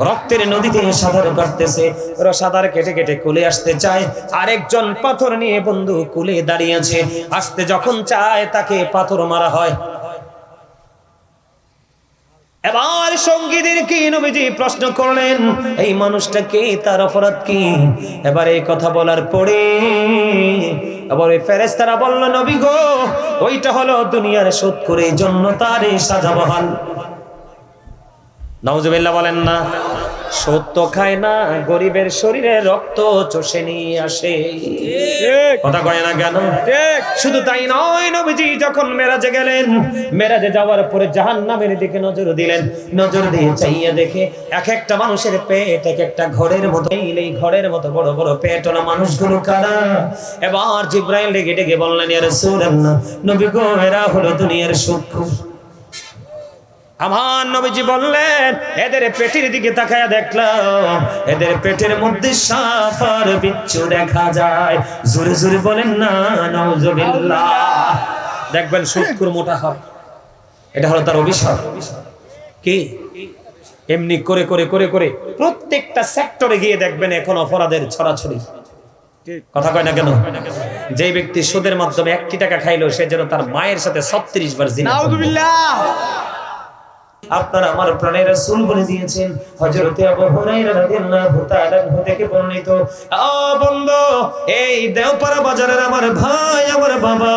রক্তের নদীতে সাঁতার কাটতেছে, ওরা সাঁতার কেটে কেটে কুলে আসতে চায়, আরেকজন পাথর নিয়ে বন্ধু কুলে দাঁড়িয়ে আছে, আসতে যখন চায় তাকে পাথর মারা হয়। এবার সঙ্গীদের কি নবীজি প্রশ্ন করলেন, এই মানুষটা কে, তার অপরাধ কি? এবার এই কথা বলার পরে আবার ওই ফেরেশতারা বলল, নবী গো, ওইটা হলো দুনিয়ার সুদ করে, এই জন্য তার এই সাজা বহাল। নাউজুবিল্লাহ বলেন না। সুদ তো খায় না, গরিবের শরীরে রক্ত চষে নিয়ে আসে। কথা কয় না কেন? শুধু তাই নয়, নবীজি যখন মেরাজে গেলেন, মেরাজে যাওয়ার পরে জাহান্নামের দিকে নজর দিলেন, নজর দিয়ে চাইয়া দেখে এক একটা মানুষের পেট এক একটা ঘরের মতো, এই ঘরের মতো বড় বড় পেটওয়ালা মানুষগুলো কারা? এবার জিবরাইল ডেকে ডেকে বললেন, ইয়া রাসূলুল্লাহ, নবী গো, এরা হলো দুনিয়ার সুদখোর। আমার নবীজি বললেন, এদের পেটের দিকে তাকায়া দেখলাম, এদের পেটের মধ্যে সাপ আর বিচ্ছু দেখা যায়। জোরে জোরে বলেন না নাউজুবিল্লাহ। দেখবেন সুদখোর মোটা হয়, এটা হলো তার অভিশাপ। কি এমনি করে করে করে করে প্রত্যেকটা সেক্টরে গিয়ে দেখবেন এখন অপরাধের ছড়াছড়ি। কথা কয় না কেন? যে ব্যক্তি সুদের মাধ্যমে 1 টাকা খাইলো, সে যেন তার মায়ের সাথে 36 বার জিনা করবে। নাউযুবিল্লাহ। আপনারা আমার প্রাণের রাসূল বলে দিয়েছেন, হযরতে আবু হুরায়রা রাদিয়াল্লাহু তাআলা থেকে বর্ণিত। বন্ধু, এই দেওপাড়া বাজারের আমার ভাই, আমার বাবা,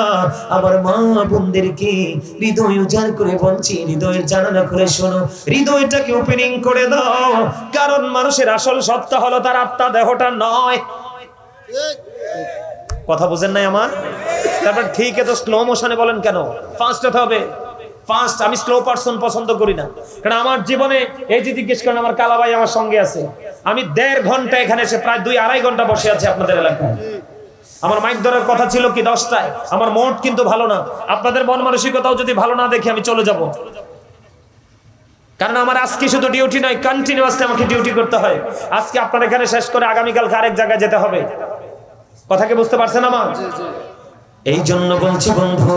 আমার মা বোনদেরকে হৃদয় উজাড় করে বলছি, হৃদয়ের জানালা খুলে শোনো, হৃদয়টাকে ওপেনিং করে দাও। কারণ মানুষের আসল সত্তা হলো তার আত্মা, দেহটা নয়। কথা বুঝেন নাই আমার? তারপর ঠিক এত স্লো মোশনে বলেন কেন? ফাস্ট হতে হবে। ফার্স্ট, আমি স্লো পারসন পছন্দ করি না। কারণ আমার জীবনে এই যে জিজ্ঞেস করেন, আমার কালা ভাই আমার সঙ্গে আছে, আমি 1.5 ঘন্টা এখানে এসে প্রায় 2-2.5 ঘন্টা বসে আছি আপনাদের এলাকায়। আমার মাইক ধরার কথা ছিল কি 10টায়, আমার মোড কিন্তু ভালো না। আপনাদের মন মানসিকতাও যদি ভালো না দেখে আমি চলে যাব। কারণ আমার আজকে শুধু ডিউটি নয়, কন্টিনিউয়াসলি আমাকে ডিউটি করতে হয়। আজকে আপনার এখানে শেষ করে আগামীকালকে আরেক জায়গায় যেতে হবে। কথা কি বুঝতে পারছেন আমার? এই জন্য বলছি বন্ধু,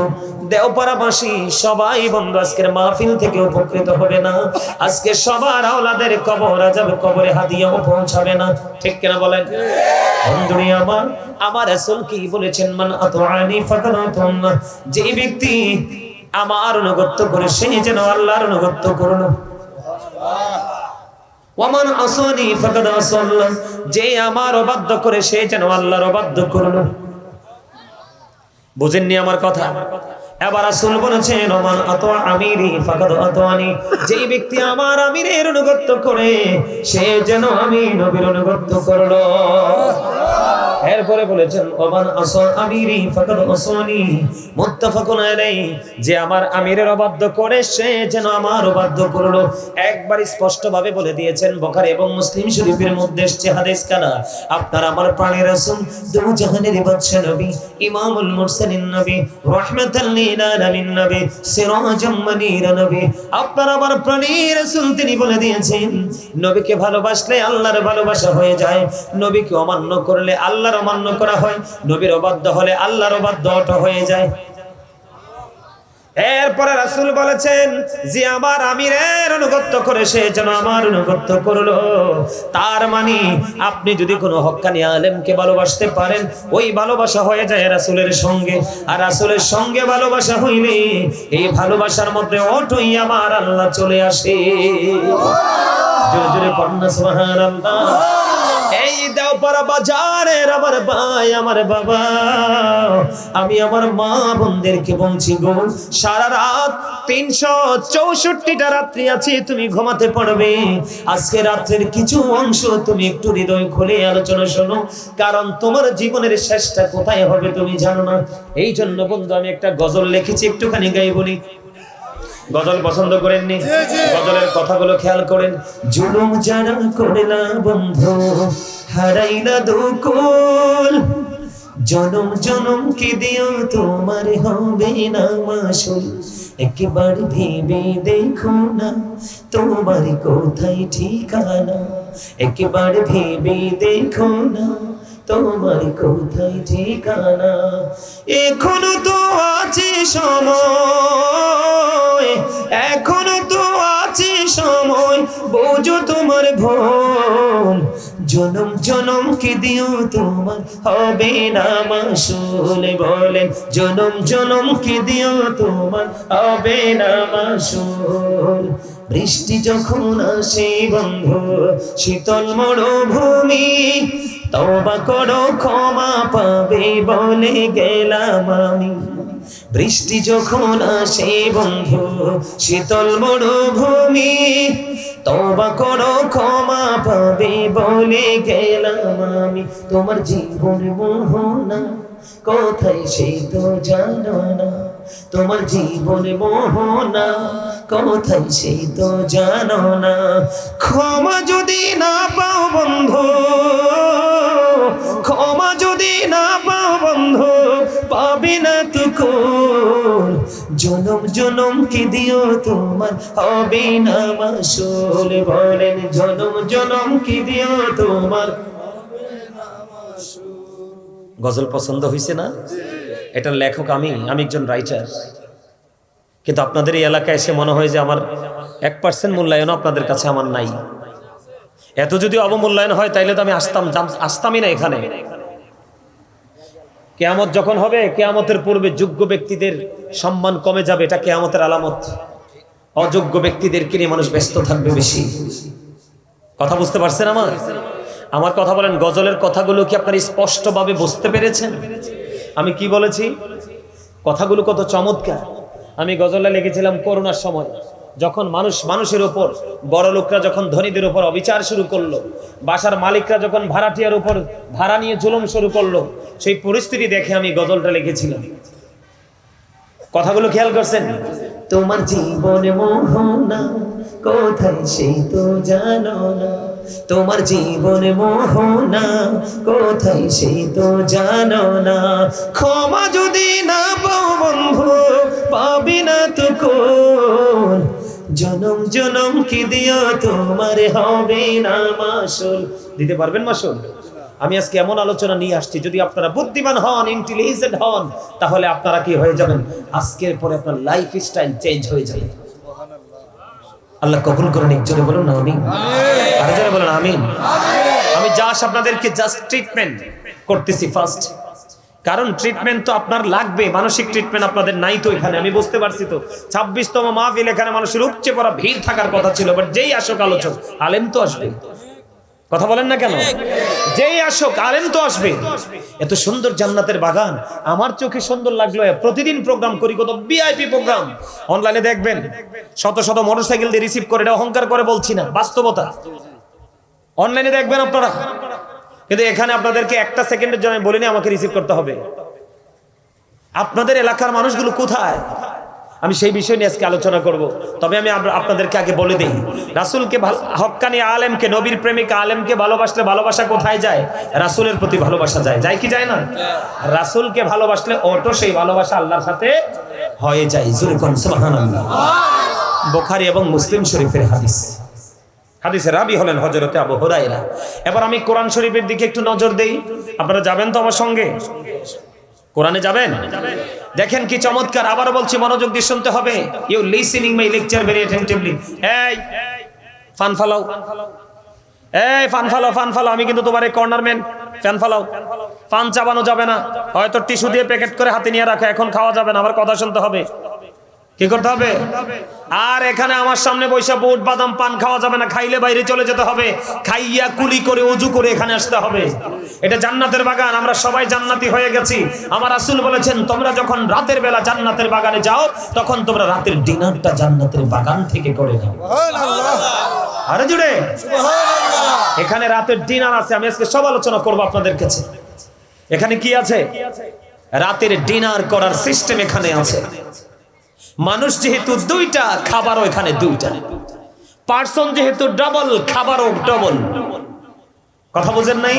দেওপাড়াবাসী সবাই বন্ধু আজকের মাহফিল থেকে উপকৃত হবে না। আজকে সবার আওলাদের কবর আযাব কবরে হাদিয়াও পৌঁছাবে না। ঠিক কিনা বলেন বন্ধুরি আমার? আমার রাসূল কি বলেছেন, মান আতাআনি ফাকাদ আতাআল্লাহ, যে ব্যক্তি আমার অনুগত করে সে যেন আল্লাহর অনুগত করলো। ওয়ামান আসানি ফাকাদ আসাল্লাহ, যে আমার অবাধ্য করে সে যেন আল্লাহর অবাধ্য করলো। বুঝেননি আমার কথা? এবার রাসূল বলেছেন, ওমান আতা আমিরি ফাকাদ আতানি, যেই ব্যক্তি আমার আমিরের অনুগত করে সে যেন আমি নবীর অনুগত করলো। এরপরে বলেছেন, ওমান আসা আমিরি ফাকাদ আসানি, মুত্তাফাকুন আলাইহি, যে আমার আমিরের অবাধ্য করে সে যেন আমার অবাধ্য করলো। একবার স্পষ্ট ভাবে বলে দিয়েছেন, বুখারী এবং মুসলিম শরীফের মধ্যে এসেছে হাদিস কানা, আপনার আমার প্রাণের রাসূল, দু জাহানের বাদশা নবী, ইমামুল মুরসালিন নবী, রাহমাতাল লিল আলামিন নবী, সিরাজাম মুনীরা নবী, আপনার আমার প্রাণের রাসূল তিনি বলে দিয়েছেন, নবীকে ভালোবাসলে আল্লাহর ভালোবাসা হয়ে যায়, নবীকে অমান্য করলে আল্লাহর অমান্য করা হয়, নবীর অবাধ্য হলে আল্লাহর অবাধ্যটা হয়ে যায়। এরপরে রাসূল বলেছেন, যে আমার আমিরের অনুগত করে সে যেন আমার অনুগত করলো। তার মানে আপনি যদি কোনো হক্কানি আলেমকে ভালোবাসতে পারেন, ওই ভালোবাসা হয়ে যায় রাসূলের সঙ্গে, আর রাসূলের সঙ্গে ভালোবাসা হইলে এই ভালোবাসার মধ্যে অটোই আমার আল্লাহ চলে আসে। জোরে জোরে পড়না সুবহানাল্লাহ। এই দেওপাড়া বাজারের আমার ভাই, আমার বাবা, আমি আমার মা বোনদেরকে বলছি গো, সারা রাত 364টা রাত্রি আছে, তুমি ঘুমাতে পারবে, আজকে রাত্রের কিছু অংশ তুমি একটু হৃদয় খুলে আলোচনা শোনো, কারণ তোমার জীবনের শেষটা কোথায় হবে তুমি জানো না। এই জন্য বন্ধু আমি একটা গজল লিখেছি, একটুখানি গাই বলি। গজল পছন্দ করেননি? গজলের কথাগুলো খেয়াল করেন। জুলুম যারা করলা বন্ধু, হারাইলা দুকুল, জনম জনম কি দিও তোমার হবে না মাসুল, একবার ভেবে দেখো না তোমার কোথায় ঠিকানা, একবার ভেবে দেখো না তোমার কোথায় ঠিকানা। এখনো তো আছে সময়, এখনো তো আছে সময়, বোঝো তোমার তোমার ভুল, জনম জনম কি দিও তোমার হবে না মাসুল। বলেন জনম জনম কি দিও তোমার হবে না মাসুল। বৃষ্টি যখন আসে বন্ধু শীতল মরুভূমি, তওবা করো ক্ষমা পাবে বলে গেলাম আমি। বৃষ্টি যখন আসে বন্ধু শীতল মরুভূমি, তওবা করো ক্ষমা পাবে বলে গেলাম আমি। তোমার জীবন মোহনা কোথায় সেই তো জানো না, তোমার জীবন মোহনা কোথায় সেই তো জানো না। ক্ষমা যদি না পাও বন্ধু, ক্ষমা যদি না পাও বন্ধু, পাবে না তো কোন। জনম জনম কি দিও তোমার হবে না মাসুল। বলেন জনম জনম কি দিও তোমার। গজল পছন্দ হয়েছে না? এটার লেখক আমি একজন রাইটার। কিন্তু আপনাদের এই এলাকায় এসে মনে হয় যে আমার 1% মূল্যায়নও আপনাদের কাছে আমার নাই। এত যদি অবমূল্যায়ন হয় তাইলে তো আমি আসতামই না এখানে। কিয়ামত যখন হবে, কিয়ামতের পূর্বে যোগ্য ব্যক্তিদের সম্মান কমে যাবে, এটা কিয়ামতের আলামত। অযোগ্য ব্যক্তিদেরকে নিয়ে মানুষ ব্যস্ত থাকবে বেশি। কথা বুঝতে পারছেন আমার কথা বলেন। গজলের কথাগুলো কি আপনারা স্পষ্টভাবে বুঝতে পেরেছেন? আমি কি বলেছি? কথাগুলো কত চমৎকার। আমি গজলটা লিখেছিলাম করোনার সময়, যখন মানুষের উপর, বড় লোকরা যখন ধনীদের উপর অবিচার শুরু করলো, বাসার মালিকরা যখন ভাড়াটিয়ার উপর ভাড়া নিয়ে জুলুম শুরু করলো, সেই পরিস্থিতি দেখে আমি গজলটা লিখেছিলাম। কথাগুলো খেয়াল করছেন? তোমার জীবন মোহনা কোথায় সেই তো জানো না, তোমার জীবন মোহনা কোথায় সেই তো জানো না। ক্ষমা যদি না পাও বন্ধু, পাবি না তো কোন। জনম জনম কি দিও তোমার হবে না মাসুল। দিতে পারবেন মাসুল? আমি আজকে এমন আলোচনা নিয়ে আসছি, যদি আপনারা বুদ্ধিমান হন, ইন্টেলিজেন্ট হন, তাহলে আপনারা কি হয়ে যাবেন? আজকের পরে আপনার লাইফ স্টাইল চেঞ্জ হয়ে যাবে। আল্লাহ কবুল করেন। একজনে বলুন না আমিন, আরেকজনে বলুন আমিন। আমি আপনাদেরকে জাস্ট ট্রিটমেন্ট করতেছি ফার্স্ট, কারণ ট্রিটমেন্ট তো আপনার লাগবে। মানসিক ট্রিটমেন্ট আপনাদের নাই তো এখানে, আমি বুঝতে পারছি তো। 26তম মাহফিল, এখানে মানুষের উপচে পড়া ভিড় থাকার কথা ছিল, বাট যেই আসুক আলোচক আলেম তো আসবে। কথা বলেন না কেন? যেই আসুক আলেম তো আসবে। এত সুন্দর জান্নাতের বাগান আমার চোখে সুন্দর লাগলো। প্রতিদিন প্রোগ্রাম করি, কত ভিআইপি প্রোগ্রাম অনলাইনে দেখবেন, শত শত মোটরসাইকেল দিয়ে রিসিভ করে। এটা অহংকার করে বলছি না, বাস্তবতা। অনলাইনে দেখবেন আপনারা, কিন্তু এখানে আপনাদেরকে একটা সেকেন্ডের জন্য বলিনি আমাকে রিসিভ করতে হবে। আপনাদের এলাকার মানুষগুলো কোথায়? আমি সেই বিষয় নিয়ে আজকে আলোচনা করব। তবে আমি আপনাদেরকে আগে বলে দিই, রাসূলকে, হক্কানি আলেমকে, নবীর প্রেমিক আলেমকে ভালোবাসলে ভালোবাসা কোথায় যায়? রাসূলের প্রতি ভালোবাসা যায়। যায় কি যায় না? রাসূলকে ভালোবাসলে অটো সেই ভালোবাসা আল্লাহর সাথে হয়ে যায়। জোরে কোন সুবহানাল্লাহ। বুখারী এবং মুসলিম শরীফের হাদিস। হাদিসের রাবি হলেন হযরতে আবু হুরায়রা। এবার আমি কোরআন শরীফের দিকে একটু নজর দেই। আপনারা যাবেন তো আমার সঙ্গে? কোরআনে যাবেন? দেখেন কি চমৎকার। আবারও বলছি, মনোযোগ দিয়ে শুনতে হবে। You listening my lecture very attentively. এই ফান ফালাও, এই ফান ফালাও, ফান ফালাও। আমি কিন্তু তোমার এই কর্নারম্যান। ফ্যান ফালাও। ফান চাবানো যাবে না, হয়তো টিস্যু দিয়ে প্যাকেট করে হাতে নিয়ে রাখো, এখন খাওয়া যাবে না। আমার কথা শুনতে হবে। কি করতে হবে? আর এখানে আমার সামনে বৈশা বুট বাদাম পান খাওয়া যাবে না, খাইলে বাইরে চলে যেতে হবে। খাইয়া কুলি করে ওযু করে এখানে আসতে হবে। এটা জান্নাতের বাগান, আমরা সবাই জান্নাতি হয়ে গেছি। আমার রাসূল বলেছেন, তোমরা যখন রাতের বেলা জান্নাতের বাগানে যাও, তখন তোমরা রাতের ডিনারটা জান্নাতের বাগান থেকে করে নাও। সুবহানাল্লাহ। আরে জুড়ে সুবহানাল্লাহ। এখানে রাতের ডিনার আছে। আমি আজকে সব আলোচনা করব আপনাদের কাছে। এখানে কি আছে? রাতের ডিনার করার সিস্টেম এখানে আছে। মানুষ যেহেতু দুইটা, খাবারও এখানে দুইটা। পার্সন যেহেতু ডাবল, খাবারও ডাবল। কথা বুঝেন নাই?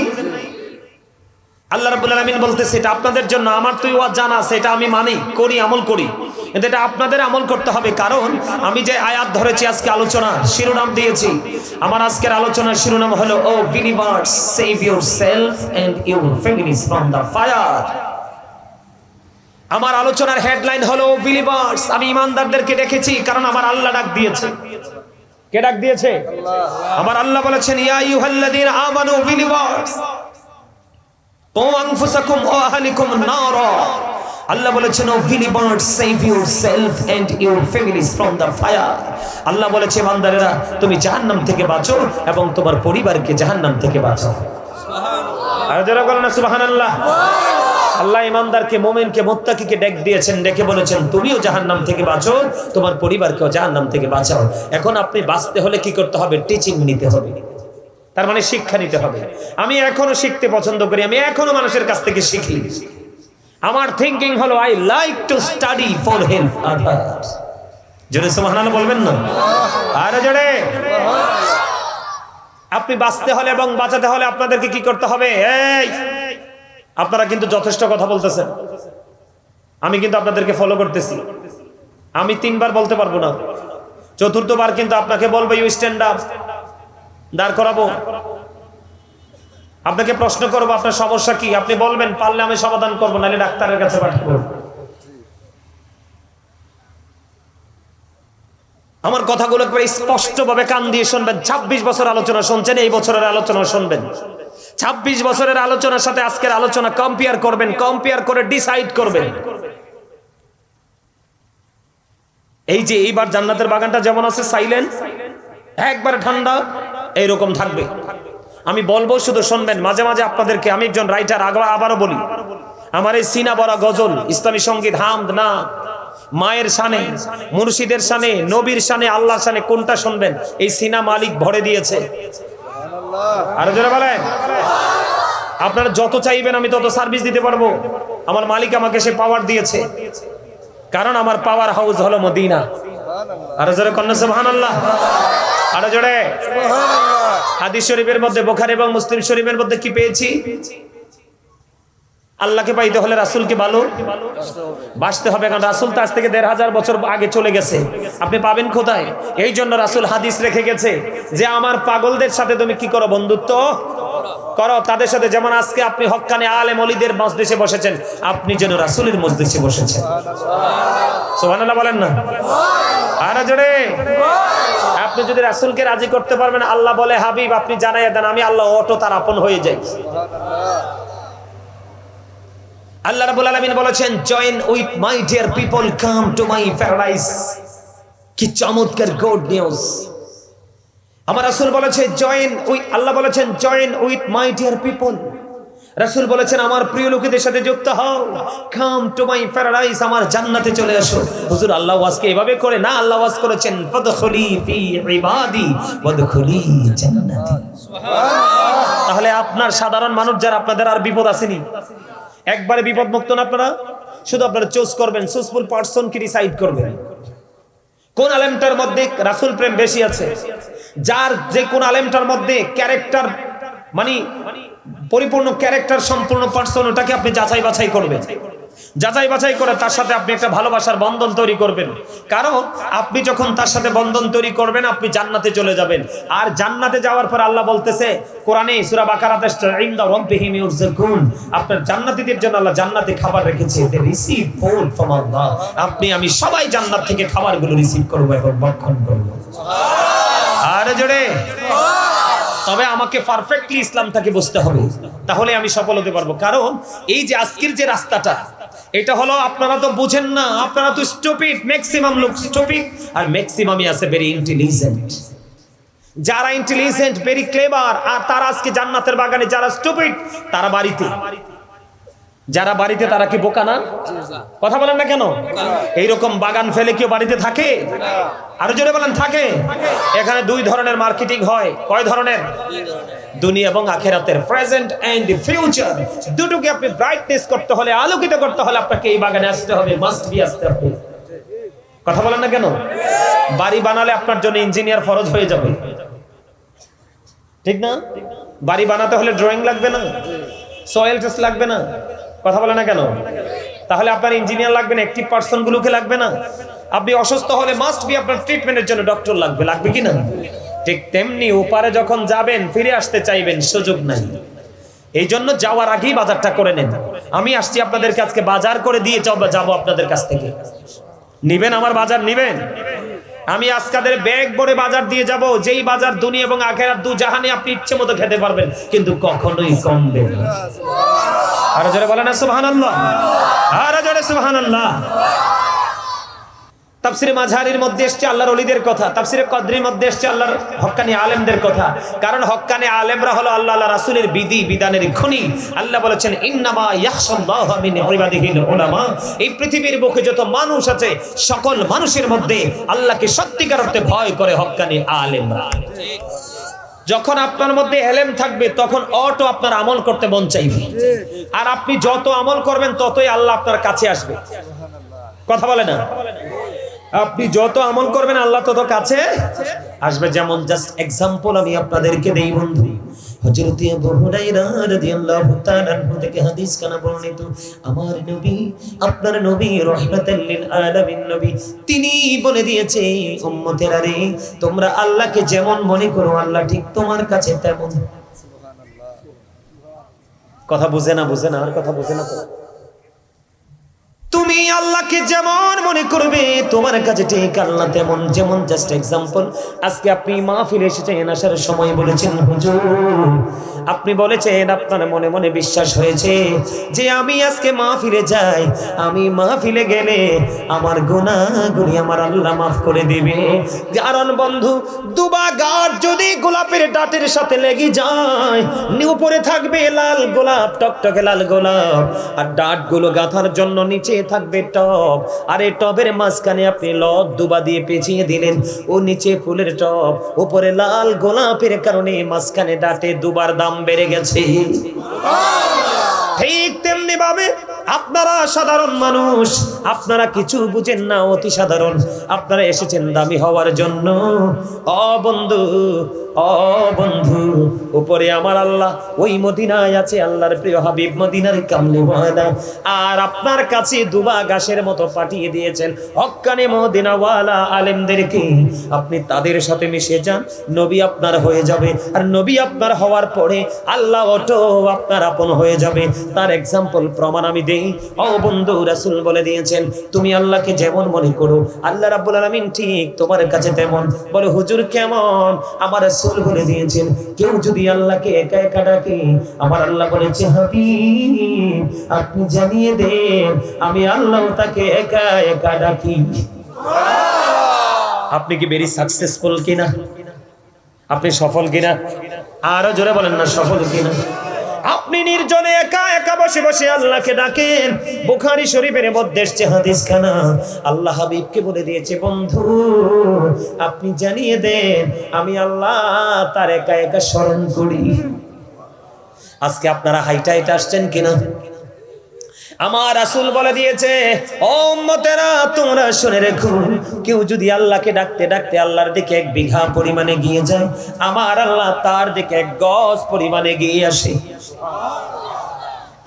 আল্লাহ রাব্বুল আলামিন বলতেছে, এটা আপনাদের জন্য। আমার তো ওয়াজ জানা আছে, এটা আমি মানি, করি, আমল করি। কিন্তু এটা আপনাদের আমল করতে হবে, কারণ আমি যে আয়াত ধরেছি আজকে আলোচনা শিরোনাম দিয়েছি। আমার আজকের আলোচনার শিরোনাম হলো, O believers, save yourself and your families from the fire. আমার আলোচনার হেডলাইন হলো বিলিভার্স। আমি ইমানদারদেরকে দেখেছি, কারণ আমার আল্লাহ ডাক দিয়েছে। কে ডাক দিয়েছে? আমার আল্লাহ বলেছেন ইয়া আইয়ুহাল্লাযীনা আমানু বিলিভার্স কু আনফুসাকুম ওয়া আহলিকুম নারা। আল্লাহ বলেছেন O believers save yourself and your families from the fire. আল্লাহ বলেছে বান্দারেরা তুমি জাহান্নাম থেকে বাঁচো এবং তোমার পরিবারকে জাহান্নাম থেকে বাঁচাও। সুবহানাল্লাহ। আর যারা বলেন না সুবহানাল্লাহ। আল্লাহ ইমানদারকে মুমিনকে মুত্তাকিকে ডেক দিয়েছেন, ডেকে বলেছেন তুমিও জাহান্নাম থেকে বাঁচো, তোমার পরিবারকেও জাহান্নাম থেকে বাঁচাও। এখন আপনি বাঁচতে হলে কি করতে হবে? টিচিং নিতে হবে, তার মানে শিক্ষা নিতে হবে। আমি এখনো শিখতে পছন্দ করি, আমি এখনো মানুষের কাছ থেকে শিখি। আমার থিংকিং হলো I like to study for help others. জোরে সুবহানাল্লাহ বলবেন না? আর জোরে। আপনি বাঁচতে হলে এবং বাঁচাতে হলে আপনাদেরকে কি করতে হবে? এই আপনারা কিন্তু যথেষ্ট কথা বলতেছেন, আমি কিন্তু আপনাদেরকে ফলো করতেছি। আমি 3 বার বলতে পারবো না, 4র্থবার কিন্তু আপনাকে বলবো ইউ স্ট্যান্ড আপ, দাঁড় করাবো। আপনাকে প্রশ্ন করবো আপনার সমস্যা কি, আপনি বলবেন, পারলে আমি সমাধান করবো, নাহলে ডাক্তারের কাছে পাঠাবো। আমার কথাগুলো একবার স্পষ্টভাবে কান দিয়ে শুনবেন। 26 বছর আলোচনা শুনছেন, এই বছরের আলোচনা শুনবেন। 26 বছরের আলোচনার সাথে আজকের আলোচনা কম্পেয়ার করবেন, কম্পেয়ার করে ডিসাইড করবেন। এই যে এইবার জান্নাতের বাগানটা যেমন আছে সাইলেন্ট, একবারে ঠান্ডা, এইরকম থাকবে। আমি বলবো, শুধু শুনবেন। মাঝে মাঝে আপনাদেরকে, আমি একজন রাইটার, আবারও বলি, আমার এই সিনা বরা গজল, ইসলামী সঙ্গীত, হামদ না, মায়ের শানে, মুর্শিদের শানে, নবীর শানে, আল্লাহর শানে, কোনটা শুনবেন? এই সিনা মালিক ভরে দিয়েছে। আরো জোরে বলেন। আপনারা যত চাইবেন আমি তত সার্ভিস দিতে পারবো। আমার মালিক আমাকে সে পাওয়ার দিয়েছে, কারণ আমার পাওয়ার হাউস হলো মদিনা। আরো জোরে কন্যা সুবহানাল্লাহ। আরো জোরে। হাদিস শরীফের মধ্যে, বুখারী এবং মুসলিম শরীফের মধ্যে কি পেয়েছি? আল্লাহকে পাইতে হলে রাসূলকে ভালো বাসতে হবে, কারণ রাসূল তো আজ থেকে 1500 বছর আগে চলে গেছে। আপনি পাবেন কোথায়? এই জন্য রাসূল হাদিস রেখে গেছে যে আমার পাগলদের সাথে তুমি কি করো? বন্ধুত্ব করো তাদের সাথে। যেমন আজকে আপনি হক্কানে আলেম ওলিদের মজলিসে বসেছেন, আপনি যেন রাসূলের মজলিসে বসেছেন। সুবহানাল্লাহ বলেন না? আর জোরে। আপনি যদি রাসূলকে রাজি করতে পারবেন, আল্লাহ বলে হাবিব আপনি জানাইয়া দেন, আমি আল্লাহ অটো তার আপন হয়ে যাই। আল্লাহ রাব্বুল আলামিন বলেছেন join with my dear people, come to my paradise. কি চমৎকার গুড নিউজ। আমার রাসূল বলেছে জয়েন উইথ, আল্লাহ বলেছেন join with my dear people. রাসূল বলেছেন আমার প্রিয় লোকেদের সাথে যুক্ত হও, কাম টু মাই প্যারাডাইস, আমার জান্নাতে চলে আসো। হুজুর আল্লাহ ওয়াজকে এভাবে করে না, আল্লাহ ওয়াজ করেছেন ফাদখুলি ফি ইবাদি ওয়াদখুলি জান্নাতি। সুবহানাল্লাহ। তাহলে আপনার সাধারণ মানুষ যারা, আপনাদের আর বিপদ আসেনি, একবারে বিপদ মুক্ত না আপনারা। শুধু আপনারা চুজ করবেন, চুজফুল পারসন কি ডিসাইড করবেন কোন আলেমটার মধ্যে রাসূল প্রেম বেশি আছে। যার যে কোন আলেমটার মধ্যে ক্যারেক্টার মানে পরিপূর্ণ ক্যারেক্টার সম্পূর্ণ পারসন, ওটাকে আপনি যাচাই বাছাই করবেন। যাচাই বাছাই করে তার সাথে আপনি একটা ভালোবাসার বন্ধন তৈরি করবেন, কারণ আপনি যখন তার সাথে বন্ধন তৈরি করবেন আপনি জান্নাতে চলে যাবেন। আর জান্নাতে যাওয়ার পর আল্লাহ বলতেছে কোরআনে সূরা বাকারাতে, ইনদা রাব্বিহিম ইউরযাকুন, আপনার জান্নাতীদের জন্য আল্লাহ জান্নাতে খাবার রেখেছে। দে রিসিভ ফুড ফ্রম আল্লাহ। আপনি আমি সবাই জান্নাত থেকে খাবারগুলো রিসিভ করব এবং ভক্ষণ করব। সুবহানাল্লাহ। আর জোরে। তবে আমাকে পারফেক্টলি ইসলামটাকে বুঝতে হবে, তাহলে আমি সফল হতে পারবো। কারণ এই যে আজকের যে রাস্তাটা, এটা হলো, আপনারা তো বুঝেন না, আপনারা তো স্টুপিড, ম্যাক্সিমাম লোক স্টুপিড, আর ম্যাক্সিমামই আছে ভেরি ইন্টেলিজেন্ট। যারা ইন্টেলিজেন্ট, ভেরি ক্লেভার, আর তারা আজকে জান্নাতের বাগানে। যারা স্টুপিড তারা বাড়িতে। যারা বাড়িতে তারা কি বোকা না? কথা বলেন না কেন? এইরকম বাগান ফেলে কেউ বাড়িতে থাকে? আরো জোরে বলেন থাকে। এখানে 2 ধরনের মার্কেটিং হয়। কয় ধরনের? দুনিয়া এবং আখিরাতের, প্রেজেন্ট এন্ড ফিউচার। দুটোকে আপনি ব্রাইটনেস করতে হলে, আলোকিত করতে হলে আপনাকে এই বাগানে আসতে হবে, মাস্ট বি আসতে হবে। কথা বলেন না কেন? বাড়ি বানালে আপনার জন্য ইঞ্জিনিয়ার ফরজ হয়ে যাবে, ঠিক না? বাড়ি বানাতে হলে ড্রয়িং লাগবে না? সয়েল টেস্ট লাগবে না? কথা বলে না কেন? তাহলে আপনার ইঞ্জিনিয়ার লাগবে না? অ্যাক্টিভ পারসন গুলোকে লাগবে না? আপনি অসুস্থ হলে মাস্ট বি আপনার ট্রিটমেন্টের জন্য ডক্টর লাগবে, লাগবে কি না? ঠিক তেমনি ওপারে যখন যাবেন, ফিরে আসতে চাইবেন, সুযোগ নাই। এই জন্য যাওয়ার আগেই বাজারটা করে নেন। আমি আসছি আপনাদেরকে আজকে বাজার করে দিয়ে যাবো আপনাদের কাছ থেকে। নিবেন? আমার বাজার নিবেন? আমি আজকাদের ব্যাগ ভরে বাজার দিয়ে যাব, যেই বাজার দুনিয়া এবং আখিরাত দু জাহানে আপনি ইচ্ছে মতো খেতে পারবেন, কিন্তু কখনোই কমবে না। আর জোরে বলেন না সুবহানাল্লাহ, আর জোরে সুবহানাল্লাহ। তাফসিরে মাঝহারির মধ্যে এসেছে আল্লাহর ওলিদের কথা, তাফসিরে কদরির মধ্যে এসেছে আল্লাহর হক্কানি আলেমদের কথা। কারণ হক্কানি আলেমরা হলো আল্লাহ রাসূলের বিধি বিধানের খনি। আল্লাহ বলেছেন ইন্নামা ইয়াখশাল্লাহা মিন ইবাদিহিল উলামা। এই পৃথিবীর বুকে যত মানুষ আছে সকল মানুষের মধ্যে আল্লাহকে সত্যিকার অর্থে ভয় করে হক্কানি আলেমরা। যখন আপনার মধ্যে এলেম থাকবে তখন অটো আপনার আমল করতে মন চাইবে, আর আপনি যত আমল করবেন ততই আল্লাহ আপনার কাছে আসবে। কথা বলে না, আপনি যত আমল করবেন আল্লাহ তত কাছে আসবে। যেমন জাস্ট এক্সাম্পল আমি আপনাদেরকে দেই বন্ধু। হযরত আবু হুরায়রা রাদিয়াল্লাহু তাআলা আনহু থেকে হাদিস কানা বর্ণিত, আমার নবী, আপনার নবী রাহমাতাল লিল আলামিন নবী, তিনি বলে দিয়েছে উম্মতেরা রে, তোমরা আল্লাহকে যেমন মনে করো আল্লাহ ঠিক তোমার কাছে তেমন। কথা বুঝে না, বুঝে না, আর কথা বুঝে না তো। তুমি আল্লাহকে যেমন মনে করবে তোমার কাছে ঠিক আল্লাহ তেমন। যেমন জাস্ট এক্সাম্পল, আজকে আপনি মাহফিলে এসেছেন, আসার সময় বলেছেন হুজুর, আপনি বলেছেন আপনার মনে মনে বিশ্বাস হয়েছে যে আমি আজকে মাহফিলে যাই, আমি মাহফিলে গেলে আমার গুনাহগুলি আমার আল্লাহ মাফ করে দিবে। কারণ বন্ধু, দুবা গাছ যদি গোলাপের ডাটের সাথে লেগে যায়, উপরে থাকবে লাল গোলাপ, টকটকে লাল গোলাপ, আর ডাটগুলো গাঁথার জন্য নিচে থাকবে টব, আর এই টবের মাঝখানে আপনি লত দুবা দিয়ে পেঁচিয়ে দিলেন, ও নিচে ফুলের টব, উপরে লাল গোলাপের কারণে মাঝখানে ডাটে দুবার দাম বেড়ে গেছে। ঠিক তেমনি ভাবে আপনারা সাধারণ মানুষ, আপনারা কিছু বুঝেন না, অতি সাধারণ। আপনারা এসেছেন দামি হওয়ার জন্য। ও বন্ধু, ও বন্ধু, উপরে আমার আল্লাহ, ওই মদিনায় আছে আল্লাহর প্রিয় হাবিব মদিনার কামলিওয়ালা, আর আপনার কাছে দুবা ঘাসের মতো পাঠিয়ে দিয়েছেন হক্কানি মদিনাওয়ালা আলেমদেরকে। আপনি তাদের সাথে মিশে যান, নবী আপনার হয়ে যাবে, আর নবী আপনার হওয়ার পরে আল্লাহ অটো আপনার আপন হয়ে যাবে। তার এক্সাম্পল প্রমাণ আমি দেই। ও বন্ধু, রাসূল বলে দিয়েছেন তুমি আল্লাহকে যেমন মনে করো আল্লাহ রাব্বুল আলামিন ঠিক তোমার কাছে তেমন। বলে হুজুর কেমন? আমার রাসূল বলে দিয়েছেন কেউ যদি আল্লাহকে একা একা ডাকে, আমার আল্লাহ বলেছে হাবিব আপনি জানিয়ে দেন আমি আল্লাহ তাকে একা একা ডাকি। আপনি কি ভেরি সাকসেসফুল কিনা? আপনি সফল কিনা? আরো জোরে বলেন না, সফল কিনা? আপনি নির্জনে একা একা বসে বসে আল্লাহকে ডাকেন। বুখারী শরীফের মধ্যে এসেছে হাদিস খানা, আল্লাহ হাবিবকে বলে দিয়েছে বন্ধু আপনি জানিয়ে দেন আমি আল্লাহ তার একা একা স্মরণ করি। আজকে আপনারা হাইটা হাইটা আসছেন কিনা? আমার রাসূল বলে দিয়েছে ও উম্মতেরা তোমরা শুনে রেখো, কেউ যদি আল্লাহকে ডাকতে ডাকতে আল্লাহর দিকে 1 বিঘা পরিমাণে গিয়ে যায়, আমার আল্লাহ তার দিকে 1 গজ পরিমাণে গিয়ে আসে।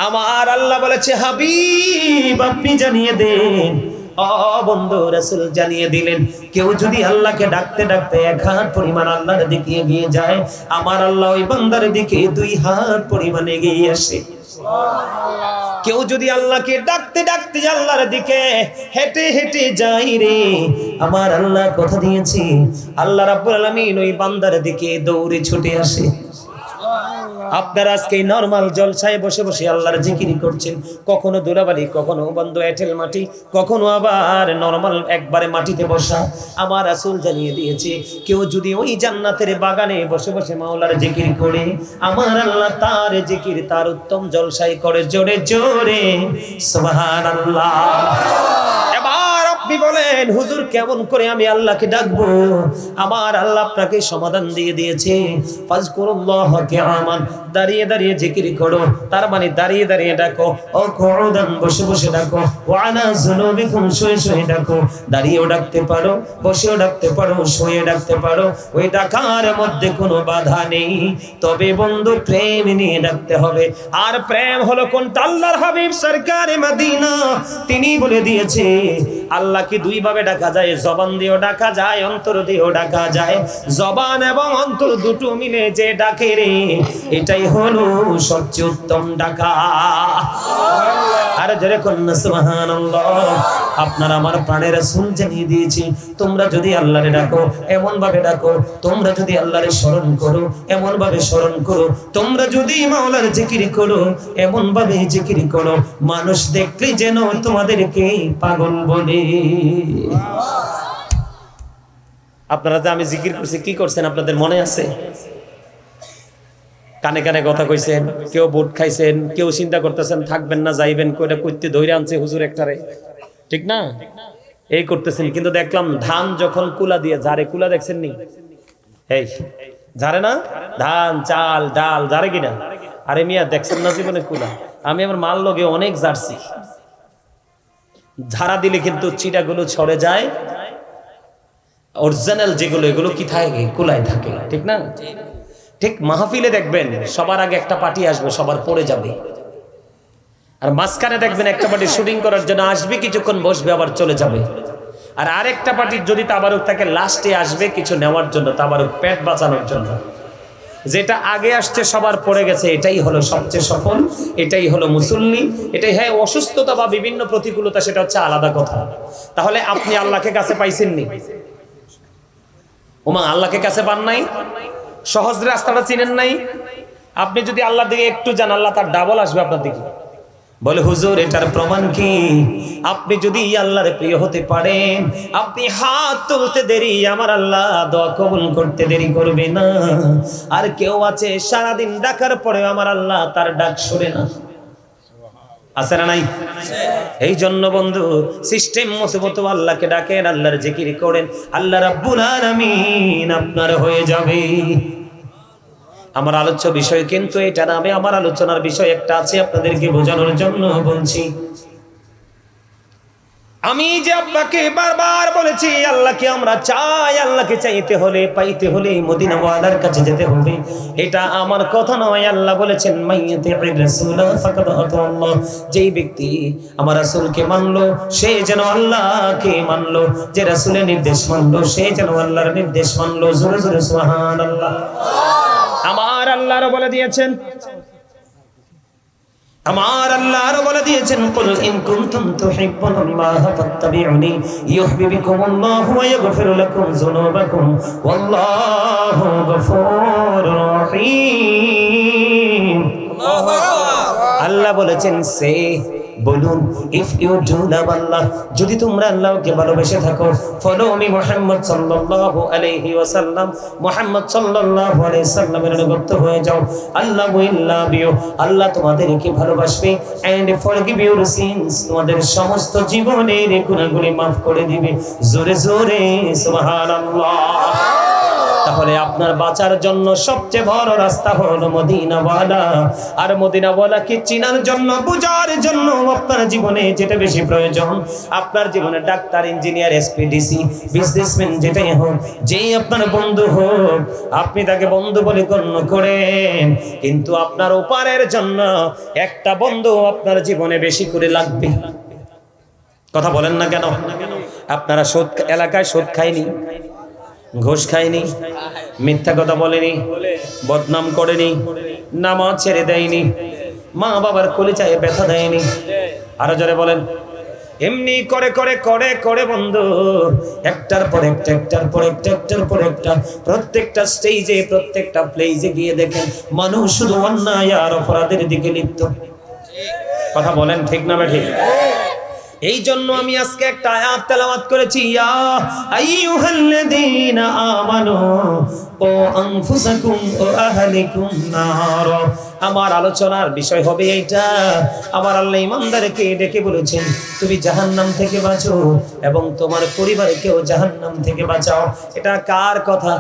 আমার আল্লাহ বলেছে হাবিব আপনি জানিয়ে দেন। ও বন্ধু, রাসূল জানিয়ে দিলেন কেউ যদি আল্লাহকে ডাকতে ডাকতে 1 হাত পরিমাণ আল্লাহর দিকে এগিয়ে যায়, আমার আল্লাহ ওই বান্দার দিকে 2 হাত পরিমাণে এগিয়ে আসে। কেউ যদি আল্লাহকে ডাকতে ডাকতে আল্লাহর দিকে হেঁটে হেঁটে যাই রে, আমার আল্লাহ কথা দিয়েছি আল্লাহ রাব্বুল আলামিন ওই বান্দার দিকে দৌড়ে ছুটে আসে। আপনারা আজকে নরমাল জলসায় বসে বসে আল্লাহর জিকির করছেন, কখনো দোলাবালি, কখনো বন্ধ এঁটেল মাটি, কখনো আবার নরমাল একবারে মাটিতে বসা। আমার রাসূল জানিয়ে দিয়েছে কেউ যদি ওই জান্নাতের বাগানে বসে বসে মাওলার জিকির করে, আমার আল্লাহ তার জিকির তার উত্তম জলসায় করে জোরে জোরে সুবহানাল্লাহ। আপনি বলেন হুজুর কেমন করে আমি আল্লাহকে ডাকবো? আমার আল্লাহ আপনাকে সমাধান দিয়ে দিয়েছে ফাজকুরুল্লাহ কিয়ামান, দাঁড়িয়ে দাঁড়িয়ে জিকির করো, তার মানে দাঁড়িয়ে দাঁড়িয়ে ডাকো, ও কুউদান বসে বসে ডাকো, ওয়া আলা যুনুবিকুম শুয়ে শুয়ে ডাকো। দাঁড়িয়েও ডাকতে পারো, বসেও ডাকতে পারো, শুয়ে ডাকতে পারো, ওই ডাকার মধ্যে কোনো বাধা নেই। তবে বন্ধু প্রেম নিয়ে ডাকতে হবে। আর প্রেম হলো কোনটা? আল্লাহর হাবিব সরকারে মদিনা তিনি বলে দিয়েছে আল্লাহকে 2 ভাবে ডাকা যায়, জবান দিয়েও ডাকা যায়, অন্তর দিয়েও ডাকা যায়। জবান এবং অন্তর দুটো মিলে যে ডাকে রে, এটাই হলো সবচেয়ে উত্তম ডাকা। আর জোরে কন্যা সুবহানাল্লাহ। আপনারা আমার প্রাণের রাসূল জানিয়ে দিয়েছি, তোমরা যদি আল্লাহরে ডাকো এমন ভাবে ডাকো, তোমরা যদি আল্লাহরে স্মরণ করো এমন ভাবে স্মরণ করো, তোমরা যদি মাওলার জিকির করো এমন ভাবে জিকির করো, মানুষ দেখলে যেন তোমাদেরকে পাগল বলে। আপনারা যে আমি জিকির করছি কি করছেন আপনাদের মনে আছে? কানে কানে কথা কইছেন, কেউ বুট খাইছেন, কেউ চিন্তা করতেছেন থাকবেন না যাইবেন, কইটা কইতে ধইরে আনছে হুজুর একটারে, ঠিক না? এই করতেছেন, কিন্তু দেখলাম ধান যখন কুলা দিয়ে ঝাড়ে, কুলা দেখছেন নি? এই ঝাড়ে না ধান, চাল, ডাল ঝাড়ে কিনা? আরে মিয়া দেখছেন না জীবনে কুলা? আমি আমার মাল লগে অনেক ঝাড়ছি, ঝাড়া দিলে কিন্তু চিটাগুলো ছড়ে যায়, অরিজিনাল যেগুলো এগুলো কি থাকে? কুলায় থাকে, ঠিক না? ঠিক মাহফিলে দেখবেন সবার আগে একটা পার্টি আসবে, সবার পড়ে যাবে, আর মাঝখানে দেখবেন একটা পার্টি শুটিং করার জন্য আসবে, কিছুক্ষণ বসবে আবার চলে যাবে, আর আরেকটা পার্টির যদি তাবারুক থাকে লাস্টে আসবে কিছু নেওয়ার জন্য, তাবারুক পেট বাঁচানোর জন্য। যেটা আগে আসছে সবার পড়ে গেছে, এটাই হলো সবচেয়ে সফল, এটাই হলো মুসল্লি, এটাই। হ্যাঁ অসুস্থতা বা বিভিন্ন প্রতিকূলতা সেটা হচ্ছে আলাদা কথা। তাহলে আপনি আল্লাহকে কাছে পাইছেননি? ওমা আল্লাহকে কাছে পান নাই? সহজ রাস্তাটা চিনেন নাই? আপনি যদি আল্লাহর দিকে একটু যান, আল্লাহ তার ডাবল আসবে আপনার দিকে। বলে হুজুর এটার প্রমাণ কি? আপনি যদি আল্লাহর প্রিয় হতে পারেন, আপনি হাত তুলতে দেরি, আমার আল্লাহ দোয়া কবুল করতে দেরি করবে না। আর কেউ আছে সারাদিন ডাকার পরে আমার আল্লাহ তার ডাক শুনে না, আছে না নাই? এই জন্য বন্ধু সিস্টেম মতো আল্লাহকে ডাকেন, আল্লাহর জিকির করেন, আল্লাহ রাব্বুল আলামিন আপনার হয়ে যাবে। আমার আলোচ্য বিষয় কিন্তু এটা না, আমি আমার আলোচনার বিষয় একটা আছে আপনাদেরকে বোঝানোর জন্য বলছি। আমি যে আপনাকে বারবার বলেছি আল্লাহকে আমরা চাই, আল্লাহকে চাইতে হলে পাইতে হলে মদিনা ওয়ালার কাছে যেতে হবে, এটা আমার কথা নয়। আল্লাহ বলেছেন মাইয়াতির রাসূল ফাকাদ আতাল্লাহ, যেই ব্যক্তি আমার রাসূলকে মানলো সে যেন আল্লাহকে মানলো, যে রাসূলের নির্দেশ মানলো সে যেন আল্লাহর নির্দেশ মানলো। জোরে জোরে সুবহানাল্লাহ। আমার আল্লাহর বলে দিয়েছেন, আমার আল্লাহর বলে দিয়েছেন কুল ইন কুনতুম তুহিব্বুনাল্লাহ ফাত্তাবিউনি ইউহিব্বুকুমুল্লাহু ওয়া ইয়াগফির লাকুম যুনুবাকুম ওয়াল্লাহু গফুরুর রহিম। আল্লাহ বলেছেন সে বলুন ইফ ইউ ডু লাভ আল্লাহ, যদি তোমরা আল্লাহকে ভালোবেসে থাকো, ফলো মি মুহাম্মদ সাল্লাল্লাহু আলাইহি ওয়াসাল্লাম, মুহাম্মদ সাল্লাল্লাহু আলাইহি সাল্লামের অনুগত হয়ে যাও, আল্লাহ উইল লাভ ইউ, আল্লাহ তোমাদেরকে ভালোবাসবে, এন্ড ফরগিভ ইউর সিনস, তোমাদের সমস্ত জীবনের গুনাহগুলি maaf করে দিবে। জোরে জোরে সুবহানাল্লাহ। তাহলে আপনার বাঁচার জন্য সবচেয়ে বড় রাস্তা হলো মদিনাওয়ালা, আর মদিনাওয়ালাকে চিনার জন্য বোঝার জন্য আপনার জীবনে যেটা বেশি প্রয়োজন, আপনার জীবনে ডাক্তার, ইঞ্জিনিয়ার, এসপিডিসি, বিজনেসম্যান যেটাই হোক, যেই আপনার বন্ধু হোক, আপনি তাকে বন্ধু বলে গণ্য করেন, কিন্তু আপনার ওপারের জন্য একটা বন্ধু আপনার জীবনে বেশি করে লাগবে। কথা বলেন না কেন? আপনারা সুদ এলাকায় সুদ খায়নি, ঘুষ খায়নি, মিথ্যা কথা বলেনি, বদনাম করেনি, নামাজ ছেড়ে দেয়নি, মা বাবার কলিজায় ব্যথা দেয়নি, আরো জোরে বলেন। এমনি করে করে করে করে বন্ধু একটার পর একটা, একটার পর একটা, একটার পর একটা, প্রত্যেকটা স্টেজে প্রত্যেকটা প্লেজে গিয়ে দেখেন মানুষ শুধু অন্যায় আর অপরাধের দিকে লিপ্ত। কথা বলেন ঠিক না ঠিক? এই জন্য আমি আজকে একটা আয়াত তেলাওয়াত করেছি, ইয়া আইয়ুহাল্লাযীনা আমানু ও আনফুসাকুম ও আহলিকুম নার। আমার আলোচনার বিষয় হবে এইটা। আমার আল্লাহ ইমানদারকে ডেকে বলেছেন তুমি জাহান্নাম থেকে বাঁচো এবং তোমার পরিবারকেও জাহান্নাম থেকে বাঁচাও। এটা কার কথা?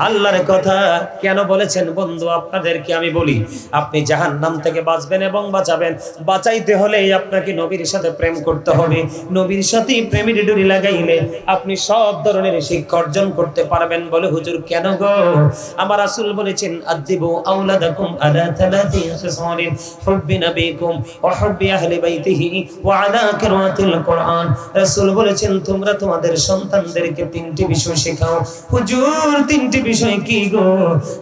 আল্লাহর কথা। কেন বলেছেন বন্ধু? আপনাদেরকে আমি বলি, আপনি জাহান্নাম থেকে বাঁচবেন এবং বাঁচাবেন, বাঁচাইতে হলে আপনাকে নবীর সাথে প্রেম করতে হবে। নবীর সাথে প্রেমের ডুরি লাগাইলে আপনি সব ধরনের শিক্ষা অর্জন করতে পারবেন। বলে হুজুর কেন গো? আমার রাসূল বলেছেন আদিবু আওলাদাকুম আলা তালাতি খিসালিন হুব্বি নবীকুম ওয়া হুব্বি আহলি বাইতিহি ওয়া আলা কিরাআতিল কোরআন। রাসূল বলেছেন তোমরা তোমাদের সন্তানদেরকে তিনটি বিষয় শেখাও। হুজুর বন্ধুর তিনটি বিষয় কি গো?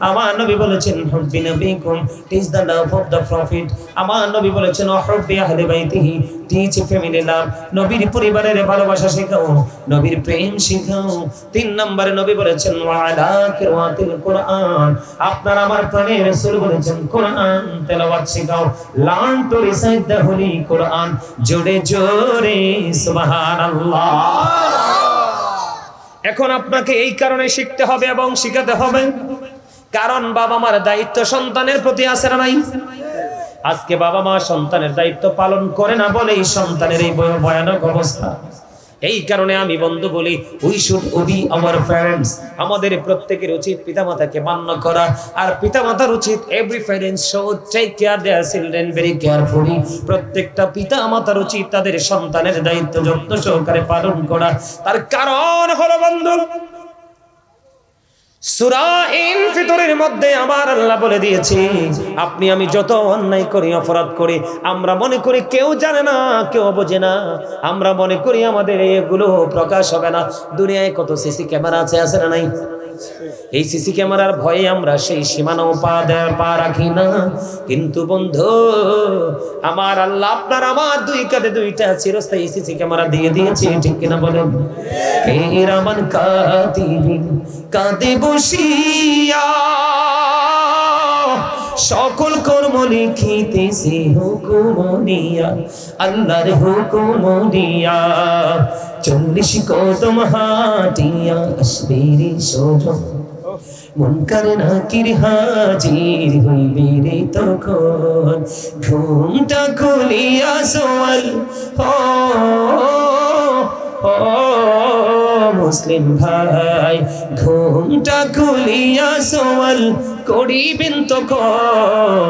আমার নবী বলেছেন হুব্বি নবিকুম, teach the love of the prophet. আমার নবী বলেছেন হুব্বি আহলি বাইতিহি, টিচ ফ্যামিলি লাভ। নবীর পরিবারের ভালোবাসা শেখাও, নবীর প্রেম শেখাও। 3 নম্বরে নবী বলেছেন ওয়া আলা কিরাতিল কোরআন, আপনার আমার প্রাণের রাসূল বলেছেন কোরআন তেলাওয়াত শেখাও। Learn to recite the holy Quran, জোরে জোরে সুবহানাল্লাহ। এখন আপনাকে এই কারণে শিখতে হবে এবং শিখাতে হবে, কারণ বাবা মার দায়িত্ব সন্তানের প্রতি আছে না নাই? আজকে বাবা মা সন্তানের দায়িত্ব পালন করে না বলেই সন্তানের এই ভয়ানক অবস্থা। এই কারণে আমি বন্ধু বলি, we should obey our parents. আমাদের প্রত্যেকের উচিত পিতামাতাকে মান্য করা, আর পিতামাতার উচিত every parents should take care their children very carefully. প্রত্যেকটা পিতামাতার উচিত তাদের সন্তানের দায়িত্ব যত্ন সহকারে পালন করা। তার কারণ হলো বন্ধু, সূরা ইনফিতরের মধ্যে আমার আল্লাহ বলে দিয়েছে, আপনি আমি যত অন্যায় করি, অপরাধ করি, আমরা মনে করি কেউ জানে না, কেউ বোঝে না। আমরা মনে করি আমাদের এগুলো প্রকাশ হবে না। দুনিয়ায় কত সিসি ক্যামেরা আছে না নাই? এই সিসি ক্যামেরার ভয়ে আমরা সেই সীমানাও পা রাখি না। কিন্তু বন্ধু আমার আল্লাহ আপনার আমার দুই কাঁধে দুইটা চিরস্থায়ী সিসি ক্যামেরা দিয়ে দিয়েছে, ঠিক কিনা বলেন? কিরামান কাতিবিন, কাঁধে বসিয়া সকল কর্ম লিখিতেছে হুকুম দিয়া, আল্লাহর হুকুম দিয়া। 40 কদম হাঁটিয়া আসবে রে সোজন, মুনকার নাকির হাজির হইবে রে তখন। ঘুমটা খুলিয়া সোয়াল মুসলিম ভাই, ঘুমটা খুলিয়া সোয়াল করিবেন তখন।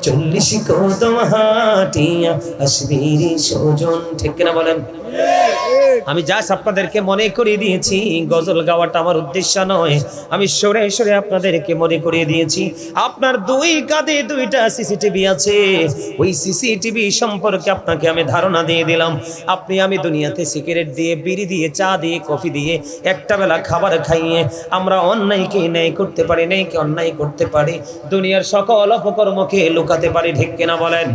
40 কদম হাঁটিয়া আসবে রে সোজন, ঠিক না বলেন? আমি জাস্ট আপনাদেরকে মনে করিয়ে দিয়েছি, গজল গাওয়াটা আমার উদ্দেশ্য নয়। আমি সরে সরে আপনাদেরকে মনে করিয়ে দিয়েছি, আপনার দুই কাঁধে দুইটা সিসিটিভি আছে। ওই সিসিটিভি সম্পর্কে আপনাকে আমি ধারণা দিয়ে দিলাম। আপনি আমি দুনিয়াতে সিগারেট দিয়ে, বিড়ি দিয়ে, চা দিয়ে, কফি দিয়ে, একটা বেলা খাবার খাইয়ে আমরা অন্যায়কে ন্যায় করতে পারি, ন্যায়কে অন্যায় করতে পারি, দুনিয়ার সকল অপকর্মকে লুকাতে পারি, ঠিক কিনা বলেন?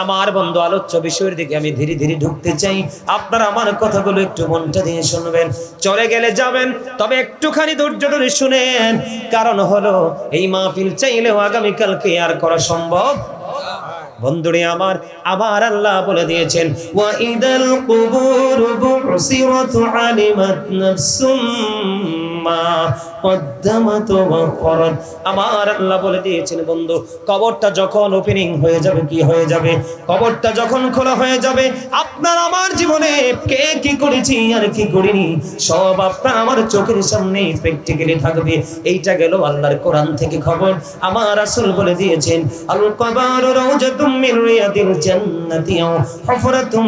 আমার বন্ধু আলোচ্য বিষয়ের দিকে আমি ধীরে ধীরে ঢুকতে চাই। আপনারা আমার কথাগুলো একটু মনটা দিয়ে শুনবেন। চলে গেলে যাবেন, তবে একটুখানি ধৈর্য ধরে শুনেন। কারণ হলো এই মাহফিল চাইলেও আগামীকালকে আর করা সম্ভব। বন্ধুরে আমার আল্লাহ বলে দিয়েছেন, ওয়া ইদাল কুবুর বুসিরাত আলিমাত নাফসুম মা কদ্দামাত ওয়া ফারাত। আমার আল্লাহ বলে দিয়েছেন বন্ধু, কবরটা যখন ওপেনিং হয়ে যাবে, কি হয়ে যাবে? কবরটা যখন খোলা হয়ে যাবে, আপনার আমার জীবনে কে কি করেছি আর কি করিনি সব আপনার আমার চোখের সামনে প্র্যাকটিক্যালি থাকবে। এইটা গেল আল্লাহর কোরআন থেকে খবর। আমার রাসূল বলে দিয়েছেন, আল কবরু রাউজাতুম মিন রিয়াদিল জান্নাতি ওয়া হুফরাতুম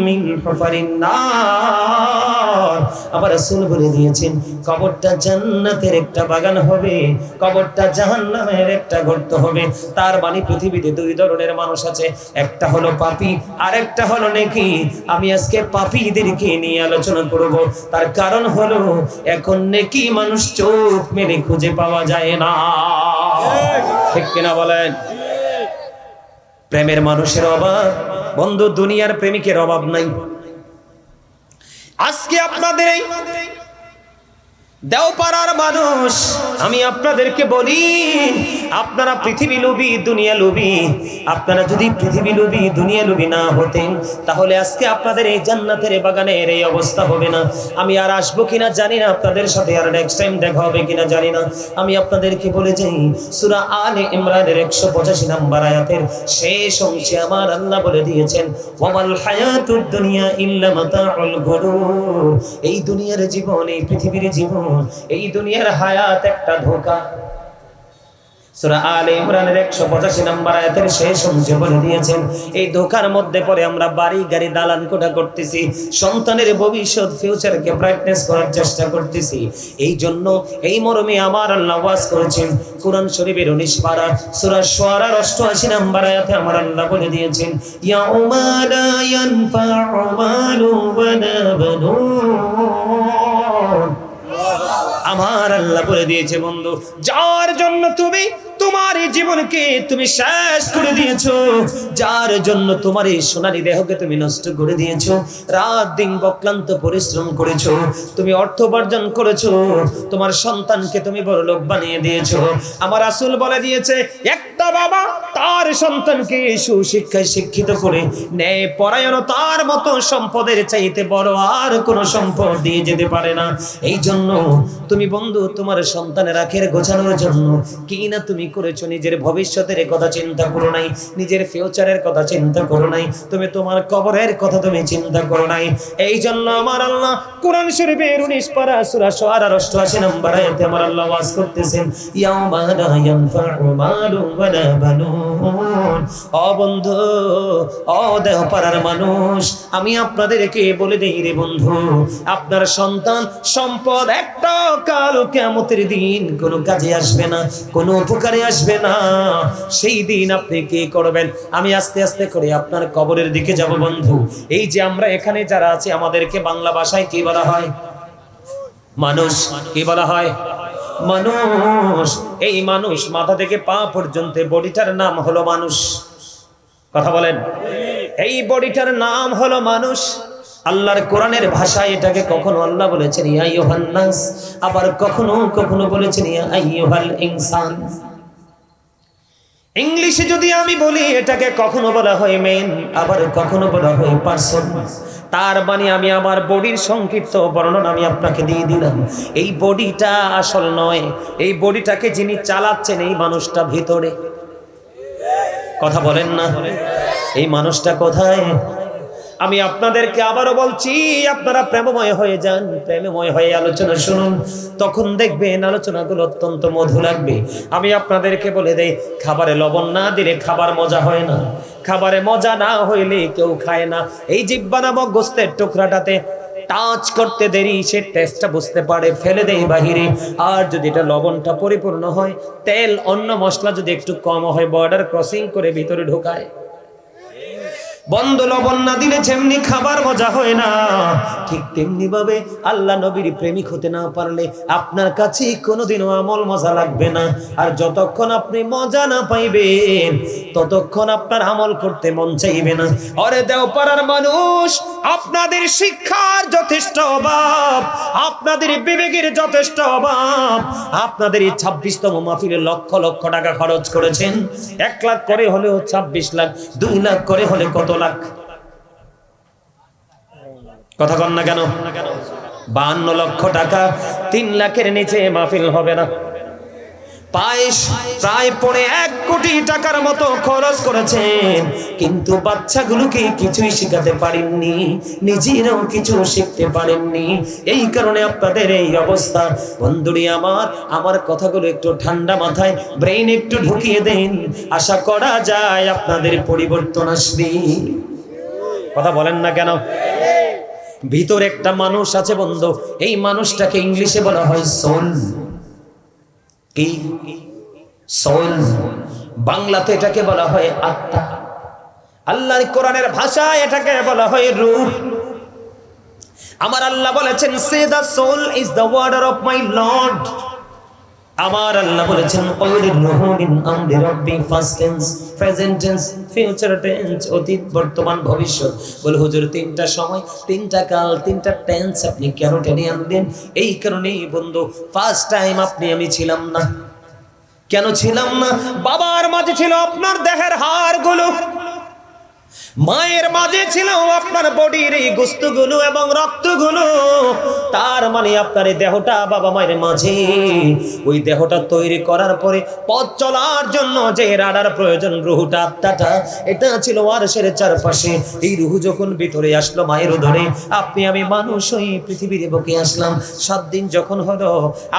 মিন হুফারিন নার। আমার রাসূল বলে দিয়েছেন, কবরটা জান্নাতের একটা বাগান হবে, কবরটা জাহান্নামের একটা গর্ত হবে। তার মানে পৃথিবীতে দুই ধরনের মানুষ আছে, একটা হলো পাপী আর একটা হলো নেকি। আমি আজকে পাপীদেরকে নিয়ে আলোচনা করব। তার কারণ হলো এখন নেকি মানুষ চোখ মেলে খুঁজে পাওয়া যায় না, ঠিক কিনা বলেন? প্রেমের মানুষের অভাব বন্ধু, দুনিয়ার প্রেমিকের অভাব নাই। আজকে আপনাদের এই দেওপাড়ার মানুষ, আমি আপনাদেরকে বলি, আপনারা পৃথিবী লোভী, দুনিয়া লোভী। আপনারা যদি পৃথিবী লোভী, দুনিয়া লোভী না হতেন, তাহলে আজকে আপনাদের এই জান্নাতের বাগানের এই অবস্থা হবে না। আমি আর আসবো কিনা জানি না, আপনাদের সাথে আর নেক্সট টাইম দেখা হবে কিনা জানি না। আমি আপনাদেরকে বলে যাই, সূরা আলে ইমরানের 185 নম্বর আয়াতের শেষ অংশে আমার আল্লাহ বলে দিয়েছেন, ওয়ামাল হায়াতুদ দুনিয়া ইল্লা মাতাউল গুরুর। এই দুনিয়ার জীবন, এই পৃথিবীর জীবন, এই দুনিয়ার হায়াত একটা ধোঁকা। সূরা আলে ইমরানের 185 নম্বর আয়াতের শেষ অংশে বলে দিয়েছেন, এই ধোঁকার মধ্যে পড়ে আমরা বাড়ি গাড়ি দালান কোঠা করতেছি, সন্তানের ভবিষ্যৎ ফিউচারকে ব্রাইটনেস করার চেষ্টা করতেছি। এই জন্য এই মর্মে আমার আল্লাহ ওয়াজ করেছেন কোরআন শরীফের 19 পারা সূরা শুআরার 88 নম্বর আয়াতে আমার আল্লাহ বলে দিয়েছেন, ইয়াউমা লা ইয়ানফা'ু মালু ওয়ালা বানুন। আমার আল্লাহ বলে দিয়েছে বন্ধু, যার জন্য তুমি তোমার এই জীবনকে তুমি শেষ করে দিয়েছো, যার জন্য তোমার এই সোনালী দেহকে তুমি নষ্ট করে দিয়েছো, রাত দিন অক্লান্ত পরিশ্রম করেছো, তুমি অর্থ উপার্জন করেছো, তোমার সন্তানকে তুমি বড়লোক বানিয়ে দিয়েছো। আমার রাসূল বলে দিয়েছে, একটা বাবা তার সন্তানকে সুশিক্ষায় শিক্ষিত করে ন্যায় পরায়ণতার মতো সম্পদের চাইতে বড় আর কোনো সম্পদ দিয়ে যেতে পারে না। এই জন্য তুমি বন্ধু তোমার সন্তানের আখের গোছানোর জন্য কি না তুমি করেছো, নিজের ভবিষ্যতের কথা চিন্তা করো নাই, নিজের ফিউচারের কথা চিন্তা করো নাই, তুমি তোমার কবরের কথা তুমি চিন্তা করো নাই। এই জন্য আমার আল্লাহ কোরআন শরীফের 19 পারা সূরা শুআরার 88 নম্বর আয়াতে আমার আল্লাহ ওয়াজ করতেছেন, ইয়াউমা লা ইয়ানফাউ মালুন ওয়ালা বানুন। ও বন্ধু, ও দেহ পাড়ার মানুষ, আমি আপনাদেরকে বলে দেই রে বন্ধু, আপনার সন্তান সম্পদ একটা কাল কিয়ামতের দিন কোনো কাজে আসবে না, কোনো উপকারে আসবে না। সেই দিন আপনি কি করবেন? আমি আস্তে আস্তে করে আপনার কবরের দিকে যাব বন্ধু। এই যে আমরা এখানে যারা আছি, আমাদেরকে বাংলা ভাষায় কি বলা হয়? মানুষ। কি বলা হয়? মানুষ। এই মানুষ মাথা থেকে পা পর্যন্ত বডিটার নাম হলো মানুষ। কথা বলেন, এই বডিটার নাম হলো মানুষ। আল্লাহর কোরআনের ভাষায় এটাকে কখনো আল্লাহ বলেছেন ইয়া আইয়ুহান নাস, আবার কখনো কখনো বলেছেন ইয়া আইয়ুহাল ইনসান। ইংলিশে যদি আমি বলি, এটাকে কখনো বলা হয় মেন, আবার কখনো বলা হয় পারসন। তার মানে আমি আমার বডির সংক্ষিপ্ত বর্ণনা আমি আপনাকে দিয়ে দিলাম। এই বডিটা আসল নয়, এই বডিটাকে যিনি চালাচ্ছেন এই মানুষটা ভিতরে। কথা বলেন না, এই মানুষটা কোথায়? আমি আপনাদেরকে আবারও বলছি, আপনারা প্রেমময় হয়ে যান, প্রেমময় হয়ে আলোচনা শুনুন, তখন দেখবেন আলোচনাগুলো অত্যন্ত মধু লাগবে। আমি আপনাদেরকে বলে দেই, খাবারে লবণ না দিলে খাবার মজা হয় না, খাবারে মজা না হইলে কেউ খায় না। এই জিহ্বা নামক গোস্তের টুকরাটাতে টাচ করতে দেরি, সে টেস্টটা বুঝতে পারে, ফেলে দেয় বাহিরে। আর যদি এটা লবণটা পরিপূর্ণ হয়, তেল অন্য মশলা যদি একটু কম হয়, বর্ডার ক্রসিং করে ভিতরে ঢোকায়। বন্ধ লবণ না দিলে যেমনি খাবার মজা হয় না, ঠিক তেমনি ভাবে আল্লাহ নবীর প্রেমিক হতে না পারলে আপনার কাছে কোনোদিনও আমল মজা লাগবে না। আর যতক্ষণ আপনি মজা না পাইবেন, ততক্ষণ আপনার আমল করতে মন চাইবে না। আরে দেওপাড়ার মানুষ, আপনাদের শিক্ষার যথেষ্ট অভাব, আপনাদের বিবেকের যথেষ্ট অভাব। আপনাদের এই 26তম মাহফিলে লক্ষ লক্ষ টাকা খরচ করেছেন। 1 লাখ করে হলেও 26 লাখ, 2 লাখ করে হলে কত লাখ? কথা কন না কেন? 52 লক্ষ টাকা, 3 লাখের নিচে মাহফিল হবে না। প্রায় 1 কোটি টাকার মতো খরচ করেছেন, কিন্তু বাচ্চাগুলোকে কিছুই শেখাতে পারেননি, নিজেরাও কিছু শিখতে পারেননি। এই কারণে আপনাদের এই অবস্থা। বন্ধুরি আমার কথাগুলো একটু ঠান্ডা মাথায় ব্রেইন একটু ঢুকিয়ে দেন, আশা করা যায় আপনাদের পরিবর্তন আসবে। কথা বলেন না কেন? ভিতরে একটা মানুষ আছে বন্ধু, এই মানুষটাকে ইংলিশে বলা হয় সোল। কি? সোল। বাংলাতে এটাকে বলা হয় আত্মা, আল্লাহর কোরআনের ভাষায় এটাকে বলা হয় রূহ। আমার আল্লাহ বলেছেন, say the soul is the warder of my Lord. আমার আল্লাহ বলেছেন, ওয়ালির রূহু মিন আমরি রাব্বি, first tense, present tense, future tense, অতীত, বর্তমান, ভবিষ্যৎ। বলে হুজুর 3টা সময়, 3টা কাল, 3টা টেন্স আপনি কেন টেনে আনলেন? এই কারণেই বন্ধু, ফার্স্ট টাইম আপনি আমি ছিলাম না। কেন ছিলাম না? বাবার মাঝে ছিল আপনার দেহের হাড়গুলো, মায়ের মাঝে ছিল আপনার বডির এই গোস্তগুলো এবং রক্তগুলো। তার মানে আপনার এই দেহটা বাবা মায়ের মাঝে, ওই দেহটা তৈরি করার পরে পথ চলার জন্য যে রাডার প্রয়োজন, রুহুটা, আত্মাটা, এটা ছিল আরশের চারপাশে। এই রুহু যখন ভিতরে আসলো মায়ের উদরে, আপনি আমি মানুষ হয়ে পৃথিবীর বুকে আসলাম। 7 দিন যখন হলো,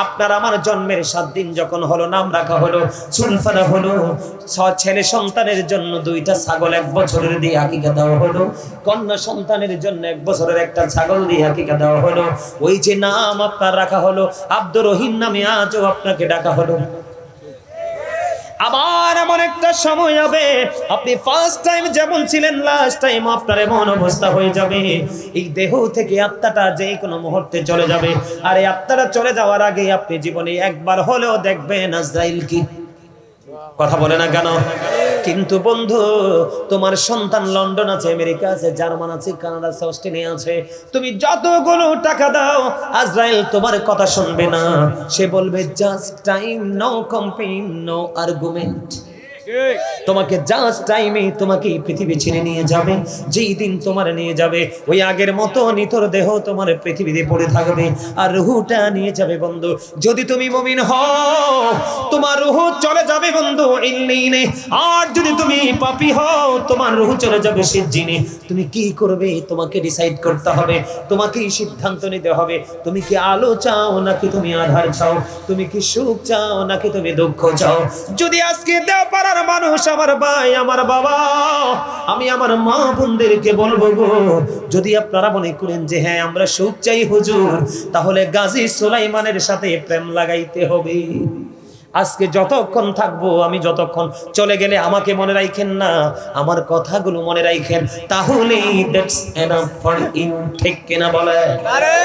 আপনার আমার জন্মের 7 দিন যখন হলো, নাম রাখা হলো, চুল ফেলা হলো, ছেলে সন্তানের জন্য 2টা ছাগল 1 বছরের দিয়ে আকিকা দেওয়া হলো, কন্যা সন্তানের জন্য 1 বছরের একটা ছাগল দিয়ে আকিকা দেওয়া হলো। ওই যে নাম আপনার রাখা হলো আব্দুর রহিম নামে, আজও আপনাকে ডাকা হলো। আবার এমন একটা সময় হবে আপনি ফার্স্ট টাইম যেমন ছিলেন লাস্ট টাইম আপনার এমন অবস্থা হয়ে যাবে এই দেহ থেকে আত্মাটা যে কোনো মুহূর্তে চলে যাবে। আর এই আত্মাটা চলে যাওয়ার আগে আপনি জীবনে একবার হলেও দেখবেন আজরাইল কি। কথা বলে না কেন? কিন্তু বন্ধু, তোমার সন্তান লন্ডন আছে, আমেরিকা আছে, জার্মান আছে, কানাডা আছে, অস্ট্রেলিয়া আছে, তুমি যতগুলো টাকা দাও আজরাইল তোমার কথা শুনবে না। সে বলবে just time, no complain, no argument. তোমাকে জাস্ট টাইমে তোমাকে এই পৃথিবী ছেড়ে নিয়ে যাবে। যেই দিন তোমার নিয়ে যাবে ওই আগের মতো নিতর দেহ তোমার পৃথিবীতে পড়ে থাকবে আর রুহটা নিয়ে যাবে বন্ধু। যদি তুমি মুমিন হও তোমার রুহ চলে যাবে বন্ধু ইল্লিনে, আর যদি তুমি পাপী হও তোমার রুহ চলে যাবে সিজ্জিনে। তুমি কি করবে তোমাকে ডিসাইড করতে হবে, তোমাকেই সিদ্ধান্ত নিতে হবে। তুমি কি আলো চাও নাকি তুমি আধার চাও? তুমি কি সুখ চাও নাকি তুমি দুঃখ চাও? যদি আজকে দেও পারার মানুষ আমার ভাই আমার বাবা, আমি আমার মা বোনদেরকে বলবো গো, যদি আপনারা মনে করেন যে হ্যাঁ আমরা সুখ চাই হুজুর, তাহলে গাজী সুলাইমানের সাথে প্রেম লাগাইতে হবে। আজকে যতক্ষণ থাকবো, আমি যতক্ষণ চলে গেলে আমাকে মনে রাখেন না, আমার কথাগুলো মনে রাখেন, তাহলে দ্যাটস এনাফ ফর ইউ। ঠিক কিনা বলে? আরে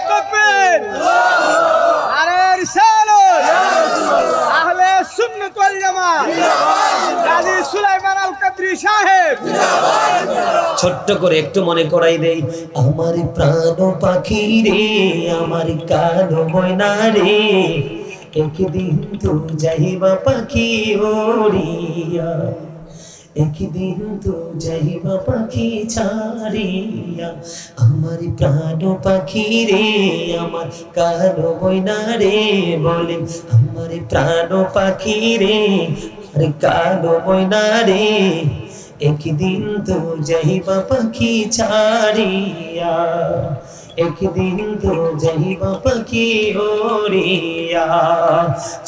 তাকবীর, আরে রিসালাত, আহলে সুন্নাত ওয়াল জামাত, গাজী সুলাইমান আল কাদরি সাহেব। ছোট্ট করে একটু মনে করাই দেই, আমার প্রাণ পাখি রে, আমার কালো ময়না রে, একদিন তো যাইবা পাখি ওড়িয়া, একদিন তো যাইবা পাখি ছাড়িয়া, আমার প্রাণ পাখি রে, আমার কালো ময়না রে, বলে আমার প্রাণ পাখি রে, আরে কালো ময়না রে, একদিন তো যাইবা পাখি ছাড়িয়া, একদিন তো যাইবা পাখি ওড়িয়া।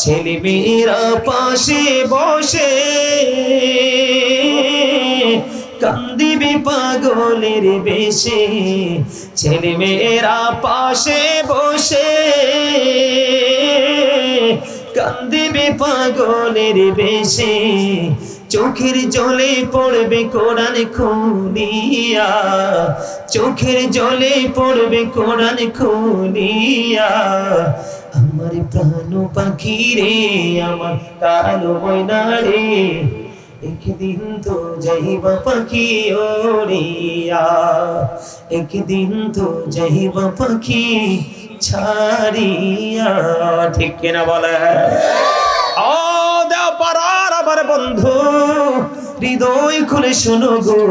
ছেলে মেয়েরা পাশে বসে কান্দিবে পাগলের বেশে, ছেলে মেয়েরা পাশে বসে কান্দিবে পাগলের বেশে, চোখের জলে পড়বে কোরআন খুলিয়া, চোখের জলে পড়বে কোরআন খুলিয়া, আমার প্রাণ পাখি রে, আমার কালো ময়না রে, একদিন তো যাইবা পাখি ওড়িয়া, একদিন তো যাইবা পাখি ছাড়িয়া। ঠিক কিনা বলে? ও দেও পারার আমার বন্ধু, হৃদয় খুলে শোনো গো।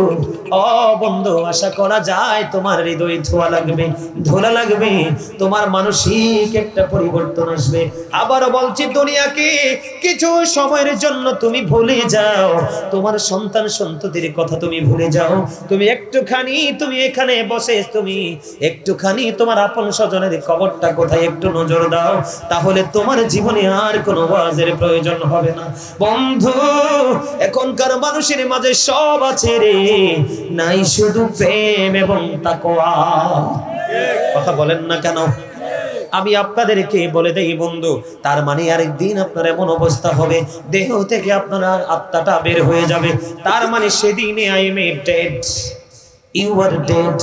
ও বন্ধু, আশা করা যায় তোমার হৃদয় ধোয়া লাগবে, ধোলা লাগবে, তোমার মানসিক একটা পরিবর্তন আসবে। আবারও বলছি, দুনিয়াকে কিছু সময়ের জন্য তুমি ভুলে যাও, তোমার সন্তান সন্ততির কথা তুমি ভুলে যাও। তুমি একটুখানি তুমি এখানে বসে তুমি একটুখানি তোমার আপন স্বজনের কবরটা কোথায় একটু নজর দাও, তাহলে তোমার জীবনে আর কোনো ওয়াজের প্রয়োজন হবে না। বন্ধু, এখনকার মানুষের মাঝে সব আছে রে, নাই শুধু প্রেম এবং তাকওয়া। কথা বলেন না কেন? আমি আপনাদেরকে বলে দেই বন্ধু, তার মানে আরেকদিন আপনার এমন অবস্থা হবে দেহ থেকে আপনার আত্মাটা বের হয়ে যাবে। তার মানে সেদিনে I am dead, you are dead.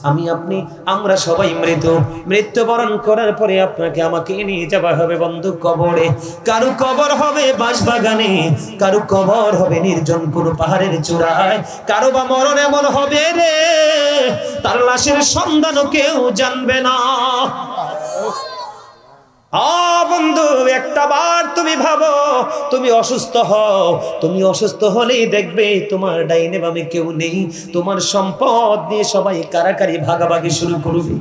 আমি আপনি আমরা সবাই মৃত। মৃত্যুবরণ করার পরে আপনাকে আমাকে নিয়ে যাওয়া হবে বন্ধু কবরে। কারো কবর হবে বাঁশবাগানে, কারো কবর হবে নির্জন কোনো পাহাড়ের চূড়ায়, কারো বা মরণ এমন হবে রে তার লাশের সন্ধানও কেউ জানবে না। বন্ধু, একটা বার তুমি ভাবো, তুমি অসুস্থ হও, তুমি অসুস্থ হলেই দেখবে তোমার ডাইনে বামে কেউ নেই, তোমার সম্পদ নিয়ে সবাই কারাকারি ভাগাভাগি শুরু করবে।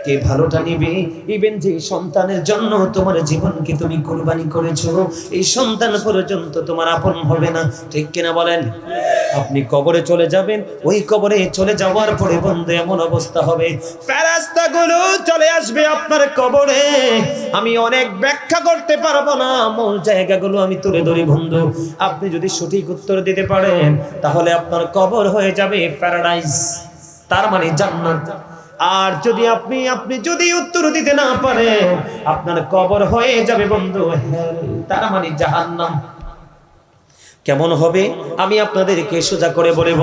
কে ভালোটা নিবে? ইভেন যে সন্তানের জন্য তোমার জীবনকে তুমি কুরবানি করেছো, এই সন্তান পর্যন্ত তোমার আপন হবে না। ঠিক কিনা বলেন? আপনি কবরে চলে যাবেন, ওই কবরে চলে যাওয়ার পরে বন্ধু এমন অবস্থা হবে, ফেরেশতাগুলো চলে আসবে আপনার কবরে। আমি অনেক ব্যাখ্যা করতে পারবো না, মূল জায়গাগুলো আমি তুলে ধরি বন্ধু। আপনি যদি সঠিক উত্তর দিতে পারেন তাহলে আপনার কবর হয়ে যাবে প্যারাডাইস, তার মানে জান্নাত। আর যদি আপনি যদি উত্তর দিতে না পারেন, আপনার কবর হয়ে যাবে বন্ধু হেল, তার মানে জাহান্নাম। কেমন হবে আমি আপনাদেরকে সোজা করে বলে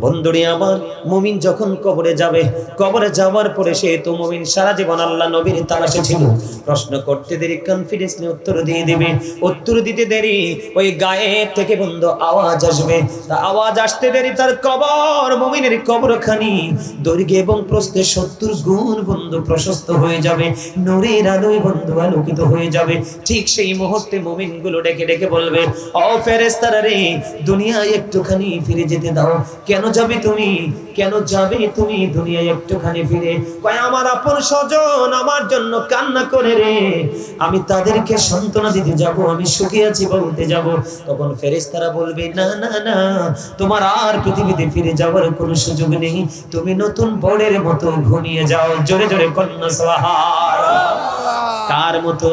বন্ধুরে আমার, মুমিন যখন কবরে যাবে, কবরে যাওয়ার পরে সে তো মুমিন সারা জীবন আল্লাহ নবীর তালাশে ছিল, প্রশ্ন করতে দেরি কনফিডেন্সলি উত্তর দিয়ে দিবে, উত্তর দিতে দেরি ওই গায়েব থেকে বন্ধু আওয়াজ আসবে, তা আওয়াজ আসতে দেরি তার কবর, মুমিনের কবরখানি দৈর্ঘ্য এবং প্রস্থে 70 গুণ বন্ধু প্রশস্ত হয়ে যাবে, নূরের আলোয় বন্ধু আলোকিত হয়ে যাবে। ঠিক সেই মুহূর্তে মুমিনগুলো ডেকে ডেকে বলবে, ও ফেরেশতারা রে, দুনিয়ায় একটুখানি ফিরে যেতে দাও। কেন যাবে তুমি, কেন যাবে তুমি দুনিয়ায় একটুখানি ফিরে? কয় আমার আপন স্বজন আমার জন্য কান্না করে রে, আমি তাদেরকে সান্ত্বনা দিতে যাব, আমি সুখে আছি বলতে যাব। তখন ফেরেশতারা বলবে, না না না, তোমার আর পৃথিবীতে ফিরে যাওয়ার কোনো সুযোগ নেই, তুমি নতুন বরের মতো ঘুমিয়ে যাও। জোরে জোরে কন্যা সুবহানাল্লাহ। কার মতো?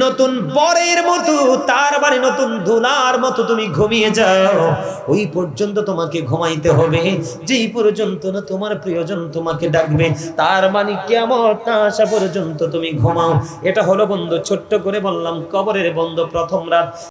নতুন বরের মতো, তার মানে নতুন দুলার মতো তুমি ঘুমিয়ে যাও। ওই পর্যন্ত তোমাকে ঘুমাইতে হবে, যেই পর্যন্ত না তোমার প্রিয়জন তোমাকে ডাকবে, তার মানে কিয়ামত না আসা পর্যন্ত তুমি ঘুমাও। এটা হলো বন্ধু, ছোট্ট করে বললাম, কবরের বন্ধু প্রথম রাত।